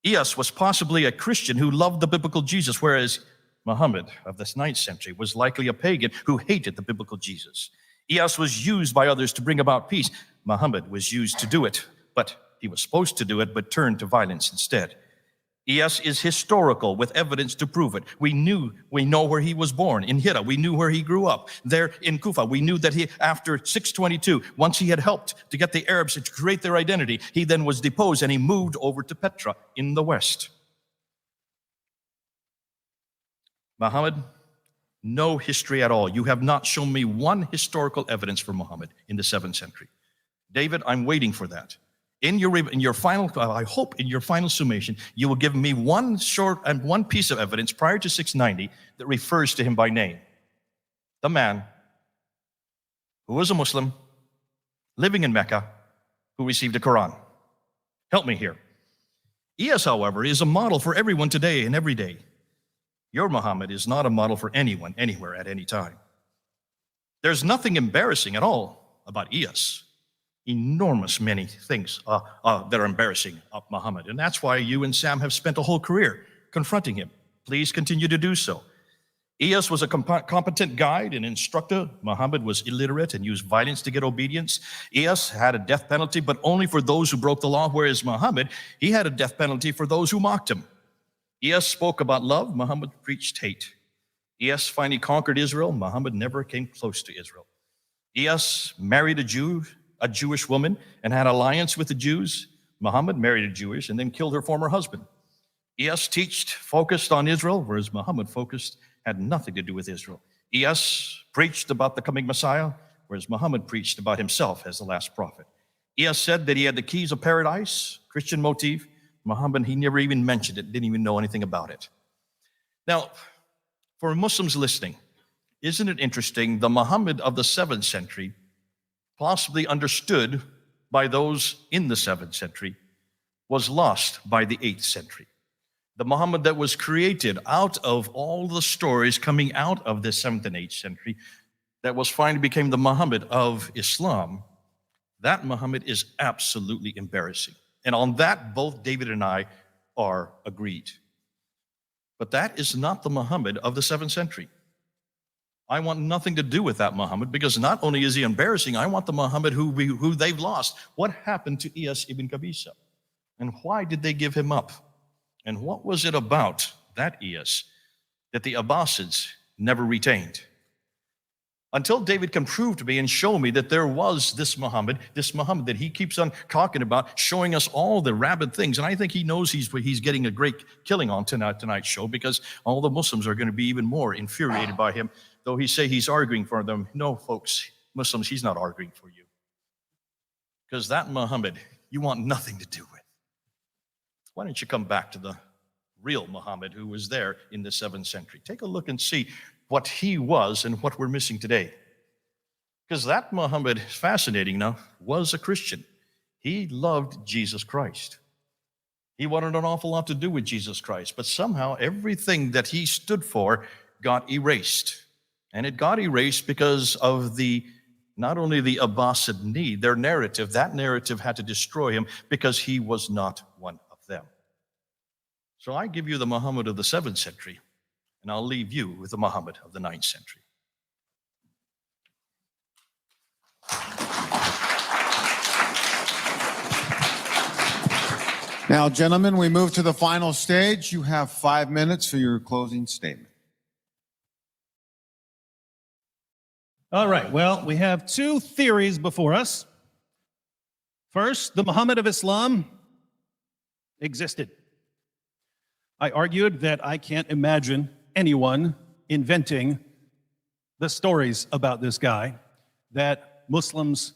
Speaker 3: Iyas was possibly a Christian who loved the biblical Jesus, whereas Muhammad of this 9th century was likely a pagan who hated the biblical Jesus. Iyas was used by others to bring about peace. Muhammad was used to do it, but he was supposed to do it, but turned to violence instead. Iyas is historical with evidence to prove it. We know where he was born, in Hira. We knew where he grew up, there in Kufa. We knew that he, after 622, once he had helped to get the Arabs to create their identity, he then was deposed and he moved over to Petra in the west. Muhammad, no history at all. You have not shown me one historical evidence for Muhammad in the 7th century. David, I'm waiting for that. In your final, I hope in your final summation, you will give me one piece of evidence prior to 690 that refers to him by name. The man who was a Muslim, living in Mecca, who received a Quran. Help me here. Iyas, however, is a model for everyone today and every day. Your Muhammad is not a model for anyone, anywhere, at any time. There's nothing embarrassing at all about Iyas. Enormous many things that are embarrassing of Muhammad. And that's why you and Sam have spent a whole career confronting him. Please continue to do so. Iyas was a competent guide and instructor. Muhammad was illiterate and used violence to get obedience. Iyas had a death penalty, but only for those who broke the law, whereas Muhammad, he had a death penalty for those who mocked him. Iyas spoke about love. Muhammad preached hate. Iyas finally conquered Israel. Muhammad never came close to Israel. Iyas married a Jewish woman, and had alliance with the Jews. Muhammad married a Jewish and then killed her former husband. Iyas focused on Israel, whereas Muhammad had nothing to do with Israel. Iyas preached about the coming Messiah, whereas Muhammad preached about himself as the last prophet. Iyas said that he had the keys of paradise, Christian motif. Muhammad, he never even mentioned it, didn't even know anything about it. Now, for Muslims listening, isn't it interesting, the Muhammad of the 7th century, possibly understood by those in the 7th century, was lost by the 8th century. The Muhammad that was created out of all the stories coming out of the 7th and 8th century, that was finally became the Muhammad of Islam, that Muhammad is absolutely embarrassing. And on that, both David and I are agreed. But that is not the Muhammad of the 7th century. I want nothing to do with that Muhammad, because not only is he embarrassing, I want the Muhammad who they've lost. What happened to Iyas ibn Qabisa? And why did they give him up? And what was it about that Iyas that the Abbasids never retained? Until David can prove to me and show me that there was this Muhammad that he keeps on talking about, showing us all the rabid things. And I think he knows he's getting a great killing on tonight's show, because all the Muslims are going to be even more infuriated by him. Though he say he's arguing for them. No, folks, Muslims, he's not arguing for you. Because that Muhammad, you want nothing to do with. Why don't you come back to the real Muhammad who was there in the 7th century? Take a look and see what he was and what we're missing today. Because that Muhammad, fascinating enough, was a Christian. He loved Jesus Christ. He wanted an awful lot to do with Jesus Christ, but somehow everything that he stood for got erased. And it got erased because of not only the Abbasid need, their narrative, that narrative had to destroy him because he was not one of them. So I give you the Muhammad of the 7th century, and I'll leave you with the Muhammad of the 9th century.
Speaker 1: Now, gentlemen, we move to the final stage. You have 5 minutes for your closing statement.
Speaker 2: All right, well, we have two theories before us. First, the Muhammad of Islam existed. I argued that I can't imagine anyone inventing the stories about this guy that Muslims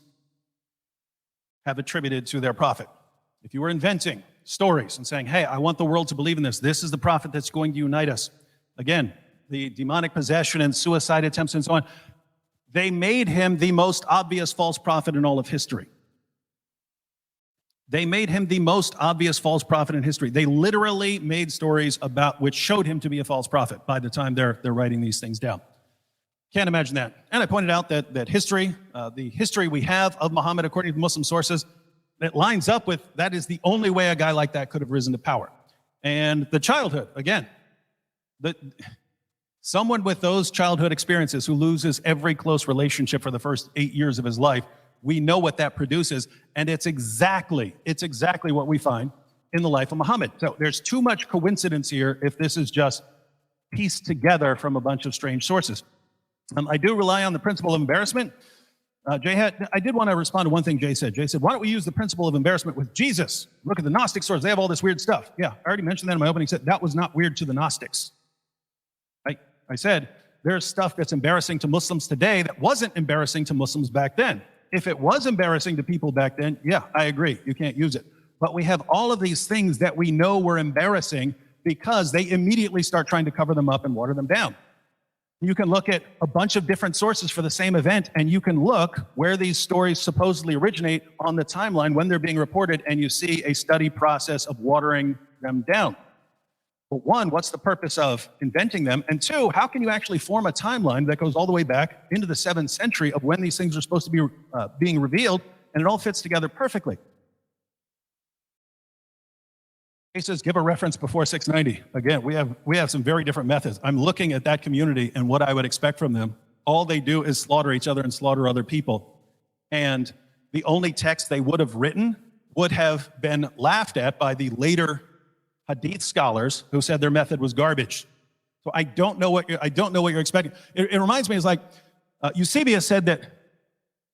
Speaker 2: have attributed to their prophet. If you were inventing stories and saying, hey, I want the world to believe in this is the prophet that's going to unite us. Again, the demonic possession and suicide attempts and so on, they made him the most obvious false prophet in all of history. They made him the most obvious false prophet in history. They literally made stories about which showed him to be a false prophet by the time they're writing these things down. Can't imagine that. And I pointed out that history, the history we have of Muhammad according to Muslim sources, that lines up with that is the only way a guy like that could have risen to power. And the childhood, again, someone with those childhood experiences who loses every close relationship for the first 8 years of his life, we know what that produces, and it's exactly what we find in the life of Muhammad. So there's too much coincidence here if this is just pieced together from a bunch of strange sources. I do rely on the principle of embarrassment. I did want to respond to one thing Jay said. Jay said, why don't we use the principle of embarrassment with Jesus? Look at the Gnostic source. They have all this weird stuff. Yeah, I already mentioned that in my opening. Said that was not weird to the Gnostics. I said, there's stuff that's embarrassing to Muslims today that wasn't embarrassing to Muslims back then. If it was embarrassing to people back then, yeah, I agree. You can't use it. But we have all of these things that we know were embarrassing because they immediately start trying to cover them up and water them down. You can look at a bunch of different sources for the same event, and you can look where these stories supposedly originate on the timeline when they're being reported, and you see a study process of watering them down. But one, what's the purpose of inventing them? And two, how can you actually form a timeline that goes all the way back into the 7th century of when these things are supposed to be being revealed, and it all fits together perfectly? He says, give a reference before 690. Again, we have some very different methods. I'm looking at that community and what I would expect from them. All they do is slaughter each other and slaughter other people. And the only text they would have written would have been laughed at by the later Hadith scholars who said their method was garbage. So I don't know what you're expecting. It reminds me, it's like Eusebius said that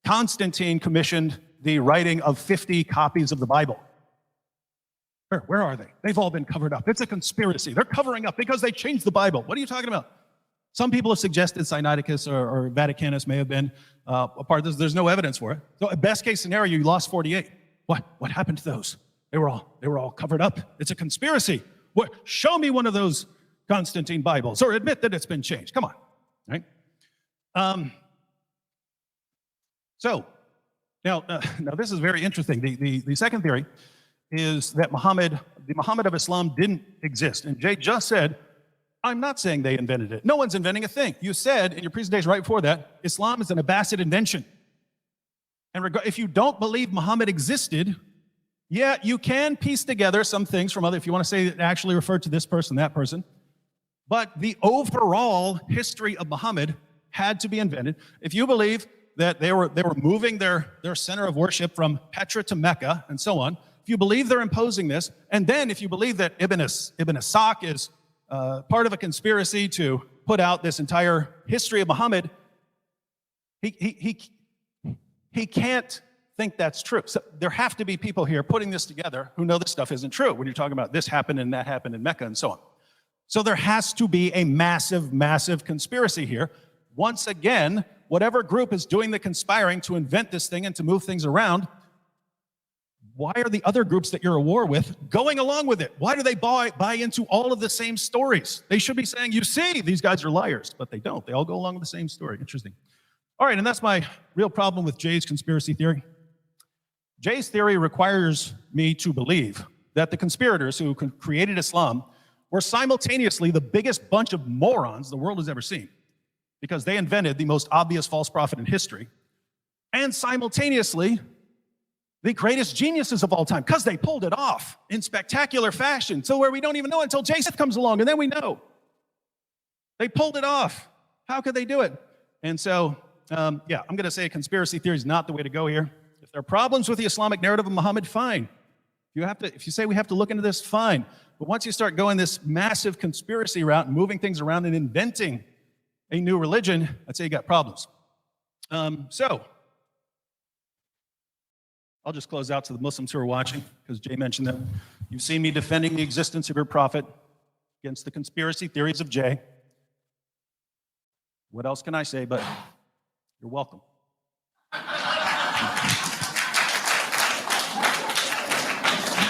Speaker 2: Constantine commissioned the writing of 50 copies of the Bible. Where are they? They've all been covered up. It's a conspiracy. They're covering up because they changed the Bible. What are you talking about? Some people have suggested Sinaiticus or Vaticanus may have been a part of this. There's no evidence for it. So best case scenario, you lost 48. What happened to those? They were all covered up. It's a conspiracy. Show me one of those Constantine Bibles, or admit that it's been changed. Come on, right? So now this is very interesting. The second theory is that the Muhammad of Islam didn't exist. And Jay just said, I'm not saying they invented it. No one's inventing a thing. You said in your presentation right before that, Islam is an Abbasid invention. And if you don't believe Muhammad existed, yeah, you can piece together some things from other, if you want to say it actually referred to this person, that person. But the overall history of Muhammad had to be invented. If you believe that they were moving their center of worship from Petra to Mecca and so on, if you believe they're imposing this, and then if you believe that Ibn Ishaq is part of a conspiracy to put out this entire history of Muhammad, he can't think that's true. So there have to be people here putting this together who know this stuff isn't true when you're talking about this happened and that happened in Mecca and so on. So there has to be a massive, massive conspiracy here. Once again, whatever group is doing the conspiring to invent this thing and to move things around, why are the other groups that you're at war with going along with it? Why do they buy into all of the same stories? They should be saying, you see, these guys are liars, but they don't. They all go along with the same story. Interesting. All right, and that's my real problem with Jay's conspiracy theory. Jay's theory requires me to believe that the conspirators who created Islam were simultaneously the biggest bunch of morons the world has ever seen, because they invented the most obvious false prophet in history, and simultaneously the greatest geniuses of all time, because they pulled it off in spectacular fashion, so where we don't even know until Jason comes along, and then we know. They pulled it off. How could they do it? And so, yeah, I'm going to say conspiracy theory is not the way to go here. If there are problems with the Islamic narrative of Muhammad, fine. If you say we have to look into this, fine. But once you start going this massive conspiracy route and moving things around and inventing a new religion, I'd say you got problems. So I'll just close out to the Muslims who are watching, because Jay mentioned them. You've seen me defending the existence of your prophet against the conspiracy theories of Jay. What else can I say but you're welcome.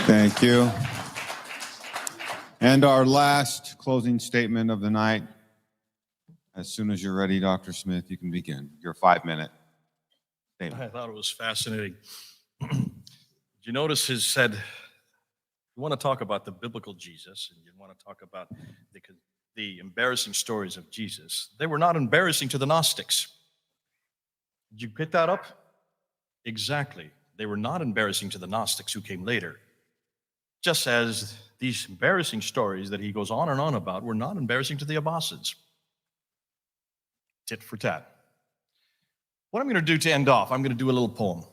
Speaker 1: Thank you. And our last closing statement of the night. As soon as you're ready, Dr. Smith, you can begin your 5-minute statement.
Speaker 3: I thought it was fascinating. Did you notice he said, you want to talk about the biblical Jesus, and you want to talk about the embarrassing stories of Jesus. They were not embarrassing to the Gnostics. Did you pick that up? Exactly. They were not embarrassing to the Gnostics who came later. Just as these embarrassing stories that he goes on and on about were not embarrassing to the Abbasids. Tit for tat. What I'm going to do to end off, I'm going to do a little poem.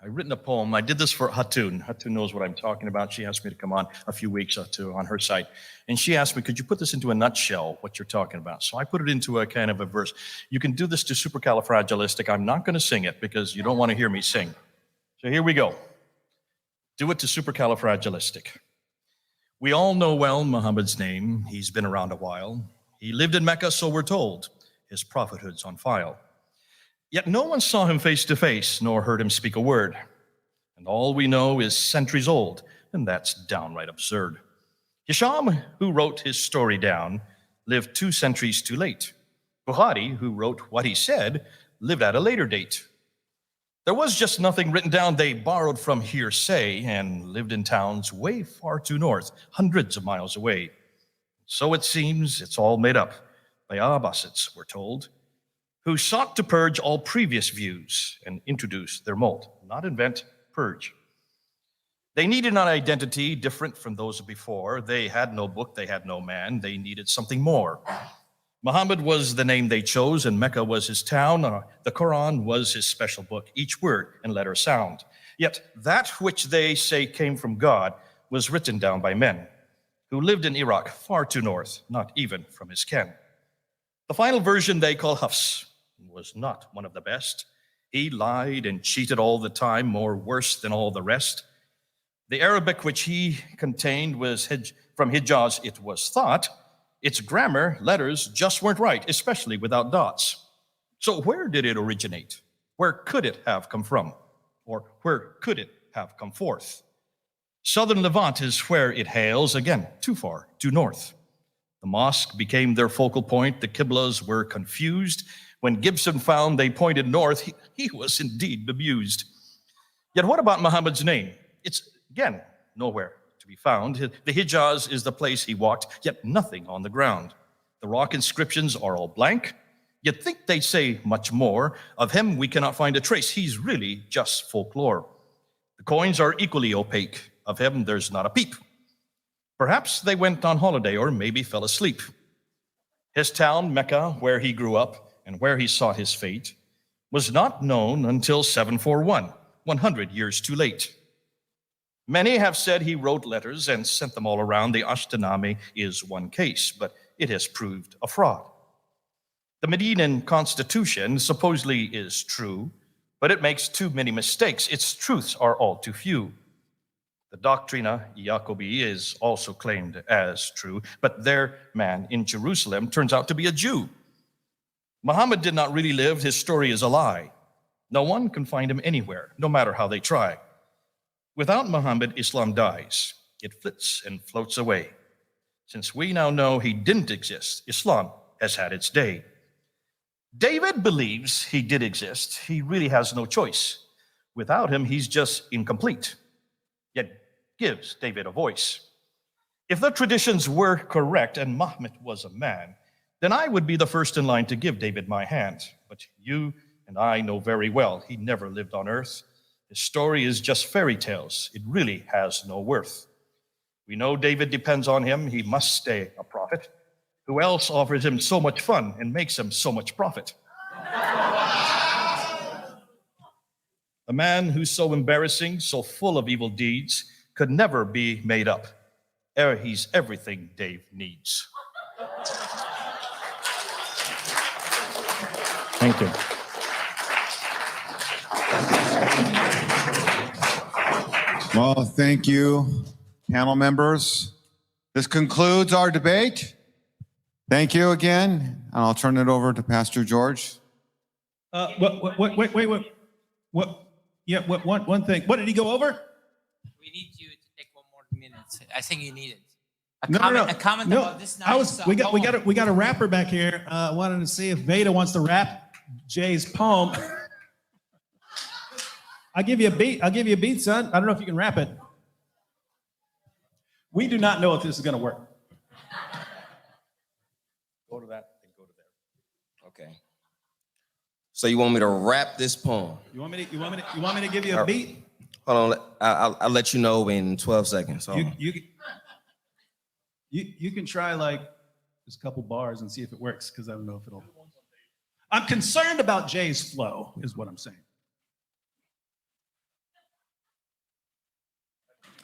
Speaker 3: I've written a poem. I did this for Hatun. Hatun knows what I'm talking about. She asked me to come on a few weeks on her site. And she asked me, could you put this into a nutshell, what you're talking about? So I put it into a kind of a verse. You can do this to supercalifragilistic. I'm not going to sing it because you don't want to hear me sing. So here we go. Do it to supercalifragilistic. We all know well Muhammad's name. He's been around a while. He lived in Mecca, so we're told. His prophethood's on file. Yet no one saw him face to face, nor heard him speak a word. And all we know is centuries old, and that's downright absurd. Hisham, who wrote his story down, lived 2 centuries too late. Bukhari, who wrote what he said, lived at a later date. There was just nothing written down. They borrowed from hearsay and lived in towns way far too north, hundreds of miles away. So it seems it's all made up by Abbasids, we're told, who sought to purge all previous views and introduce their mold, not invent, purge. They needed an identity different from those before. They had no book, they had no man, they needed something more. Muhammad was the name they chose, and Mecca was his town. The Quran was his special book, each word and letter sound. Yet that which they say came from God was written down by men who lived in Iraq, far too north, not even from his ken. The final version they call Hafs was not one of the best. He lied and cheated all the time, more worse than all the rest. The Arabic which he contained was from Hijaz, it was thought. Its grammar, letters just weren't right, especially without dots. So where did it originate? Where could it have come from? Or where could it have come forth? Southern Levant is where it hails, again, too far, too north. The mosque became their focal point. The Qiblas were confused. When Gibson found they pointed north, he was indeed bemused. Yet what about Muhammad's name? It's, again, nowhere to be found. The Hijaz is the place he walked, yet nothing on the ground. The rock inscriptions are all blank. You'd think they'd say much more. Of him, we cannot find a trace. He's really just folklore. The coins are equally opaque. Of him, there's not a peep. Perhaps they went on holiday or maybe fell asleep. His town, Mecca, where he grew up and where he sought his fate, was not known until 741, 100 years too late. Many have said he wrote letters and sent them all around. The Ashtenami is one case, but it has proved a fraud. The Medinan Constitution supposedly is true, but it makes too many mistakes. Its truths are all too few. The Doctrina Jacobi is also claimed as true, but their man in Jerusalem turns out to be a Jew. Muhammad did not really live. His story is a lie. No one can find him anywhere, no matter how they try. Without Muhammad, Islam dies. It flits and floats away. Since we now know he didn't exist, Islam has had its day. David believes he did exist. He really has no choice. Without him, he's just incomplete, yet gives David a voice. If the traditions were correct and Muhammad was a man, then I would be the first in line to give David my hand. But you and I know very well he never lived on earth. His story is just fairy tales. It really has no worth. We know David depends on him. He must stay a prophet. Who else offers him so much fun and makes him so much profit? A man who's so embarrassing, so full of evil deeds, could never be made up. He's everything Dave needs. Thank you.
Speaker 1: Well, thank you, panel members. This concludes our debate. Thank you again, and I'll turn it over to Pastor George.
Speaker 2: Wait. What? Yeah, one thing. What did he go over?
Speaker 4: We need you to take 1 more minute. I think you need it.
Speaker 2: No.
Speaker 4: A comment about this nice
Speaker 2: we got a rapper back here. Wanted to see if Veda wants to rap Jay's poem. I'll give you a beat, son. I don't know if you can rap it. We do not know if this is going to work.
Speaker 3: Go to that and go to there.
Speaker 5: Okay. So you want me to rap this poem?
Speaker 2: You want me to give you a beat?
Speaker 5: Hold on, I'll let you know in 12 seconds. Hold on.
Speaker 2: You can try like just a couple bars and see if it works, because I don't know if it'll. I'm concerned about Jay's flow, is what I'm saying.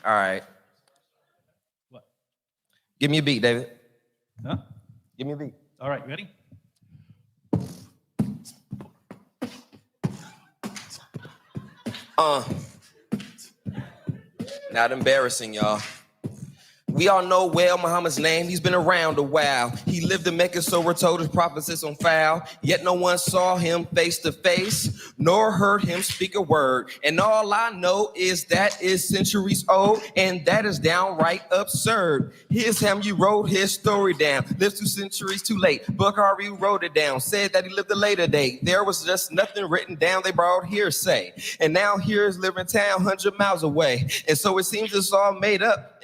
Speaker 5: All right.
Speaker 2: What?
Speaker 5: Give me a beat, David.
Speaker 2: Huh?
Speaker 5: Give me a beat.
Speaker 2: All right, ready?
Speaker 5: Not embarrassing, y'all. We all know well Muhammad's name. He's been around a while. He lived in Mecca, so we're told his prophecies on file. Yet no one saw him face to face, nor heard him speak a word. And all I know is that is centuries old, and that is downright absurd. Here's how you wrote his story down. Lived 2 centuries too late. Bukhari wrote it down. Said that he lived a later day. There was just nothing written down. They borrowed hearsay. And now here's living town 100 miles away. And so it seems it's all made up.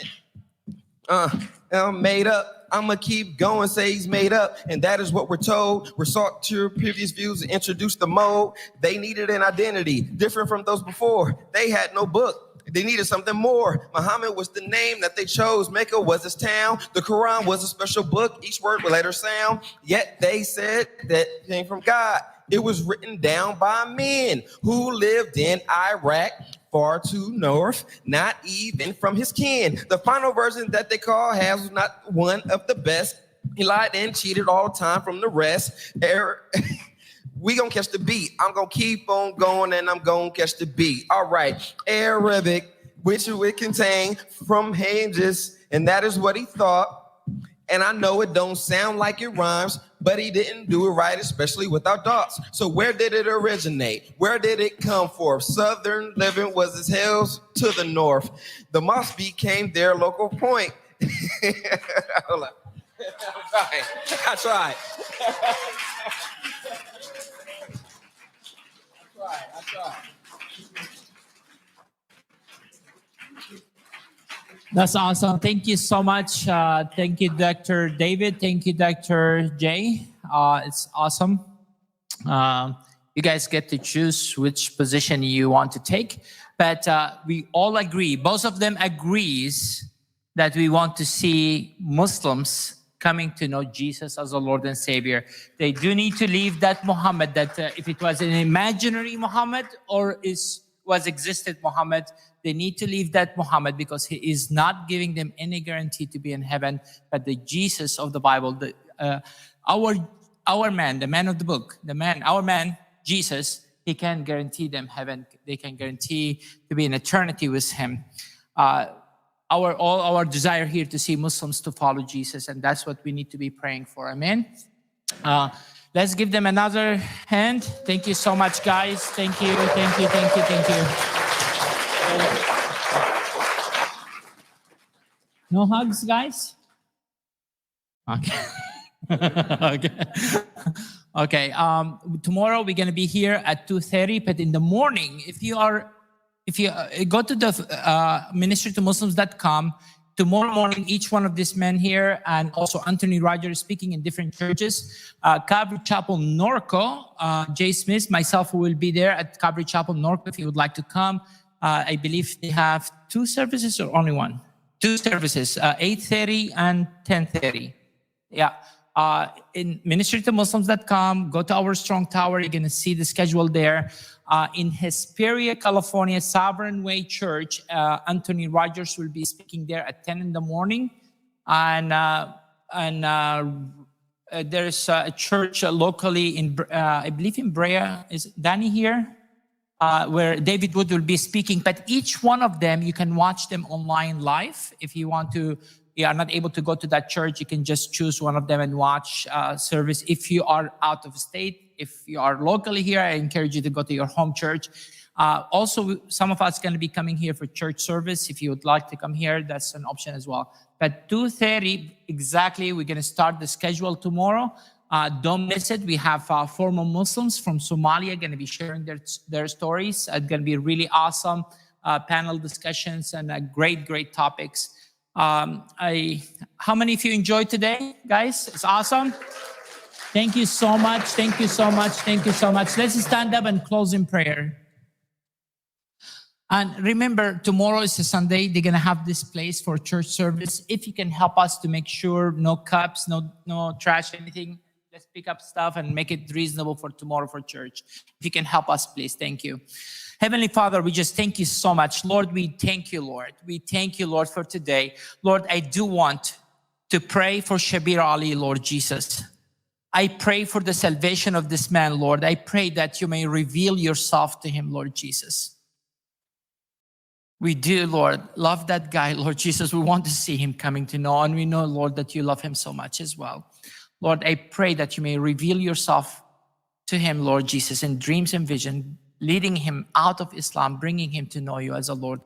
Speaker 5: I'm made up. I'ma keep going, say he's made up. And that is what we're told. We're sought to your previous views and introduced the mode. They needed an identity different from those before. They had no book. They needed something more. Muhammad was the name that they chose. Mecca was his town. The Quran was a special book. Each word would later sound. Yet they said that it came from God. It was written down by men who lived in Iraq, far too north, not even from his kin. The final version that they call has was not one of the best. He lied and cheated all the time from the rest. We gonna catch the beat. I'm gonna keep on going and I'm gonna catch the beat. All right, Arabic, which it would contain from hinges, and that is what he thought. And I know it don't sound like it rhymes, but he didn't do it right, especially without dots. So where did it originate? Where did it come from? Southern living was as hells to the north. The mosque became their local point. Hold on. I tried.
Speaker 4: That's awesome. Thank you so much. Thank you, Dr. David. Thank you, Dr. Jay. It's awesome. You guys get to choose which position you want to take, but we all agree, both of them agrees that we want to see Muslims coming to know Jesus as the Lord and Savior. They do need to leave that Muhammad, that if it was an imaginary Muhammad or was existed Muhammad, they need to leave that Muhammad, because he is not giving them any guarantee to be in heaven. But the Jesus of the Bible, our man, the man of the book, our man, Jesus, he can guarantee them heaven. They can guarantee to be in eternity with him. Our desire here to see Muslims to follow Jesus, and that's what we need to be praying for. Amen. Let's give them another hand. Thank you so much, guys. Thank you, thank you, thank you, thank you. No hugs, guys? Okay. Okay. Tomorrow we're going to be here at 2:30, but in the morning, if you go to the ministrytomuslims.com, tomorrow morning, each one of these men here, and also Anthony Rogers speaking in different churches. Calvary Chapel Norco, Jay Smith, myself will be there at Calvary Chapel Norco if you would like to come. I believe they have 2 services or only one? 2 services, 8:30 and 10:30. Yeah. In ministrytomuslims.com, go to our Strong Tower. You're going to see the schedule there. In Hesperia, California, Sovereign Way Church, Anthony Rogers will be speaking there at 10 in the morning. And there's a church locally in, I believe in Brea. Is Danny here? Where David Wood will be speaking. But each one of them, you can watch them online live. If you want to, you are not able to go to that church, you can just choose one of them and watch service. If you are out of state, if you are locally here, I encourage you to go to your home church. Also, some of us are going to be coming here for church service. If you would like to come here, that's an option as well. But 2:30 exactly, we're going to start the schedule tomorrow. Don't miss it. We have former Muslims from Somalia going to be sharing their stories. It's going to be really awesome panel discussions and great topics. How many of you enjoyed today, guys? It's awesome. Thank you so much. Thank you so much. Thank you so much. Let's stand up and close in prayer. And remember, tomorrow is a Sunday. They're going to have this place for church service. If you can help us to make sure no cups, no trash, anything, let's pick up stuff and make it reasonable for tomorrow for church. If you can help us, please. Thank you. Heavenly Father, we just thank you so much. Lord, we thank you, Lord. We thank you, Lord, for today. Lord, I do want to pray for Shabir Ali, Lord Jesus. I pray for the salvation of this man, Lord. I pray that you may reveal yourself to him, Lord Jesus. We do, Lord, love that guy, Lord Jesus. We want to see him coming to know, and we know, Lord, that you love him so much as well. Lord, I pray that you may reveal yourself to him, Lord Jesus, in dreams and vision, leading him out of Islam, bringing him to know you as a Lord.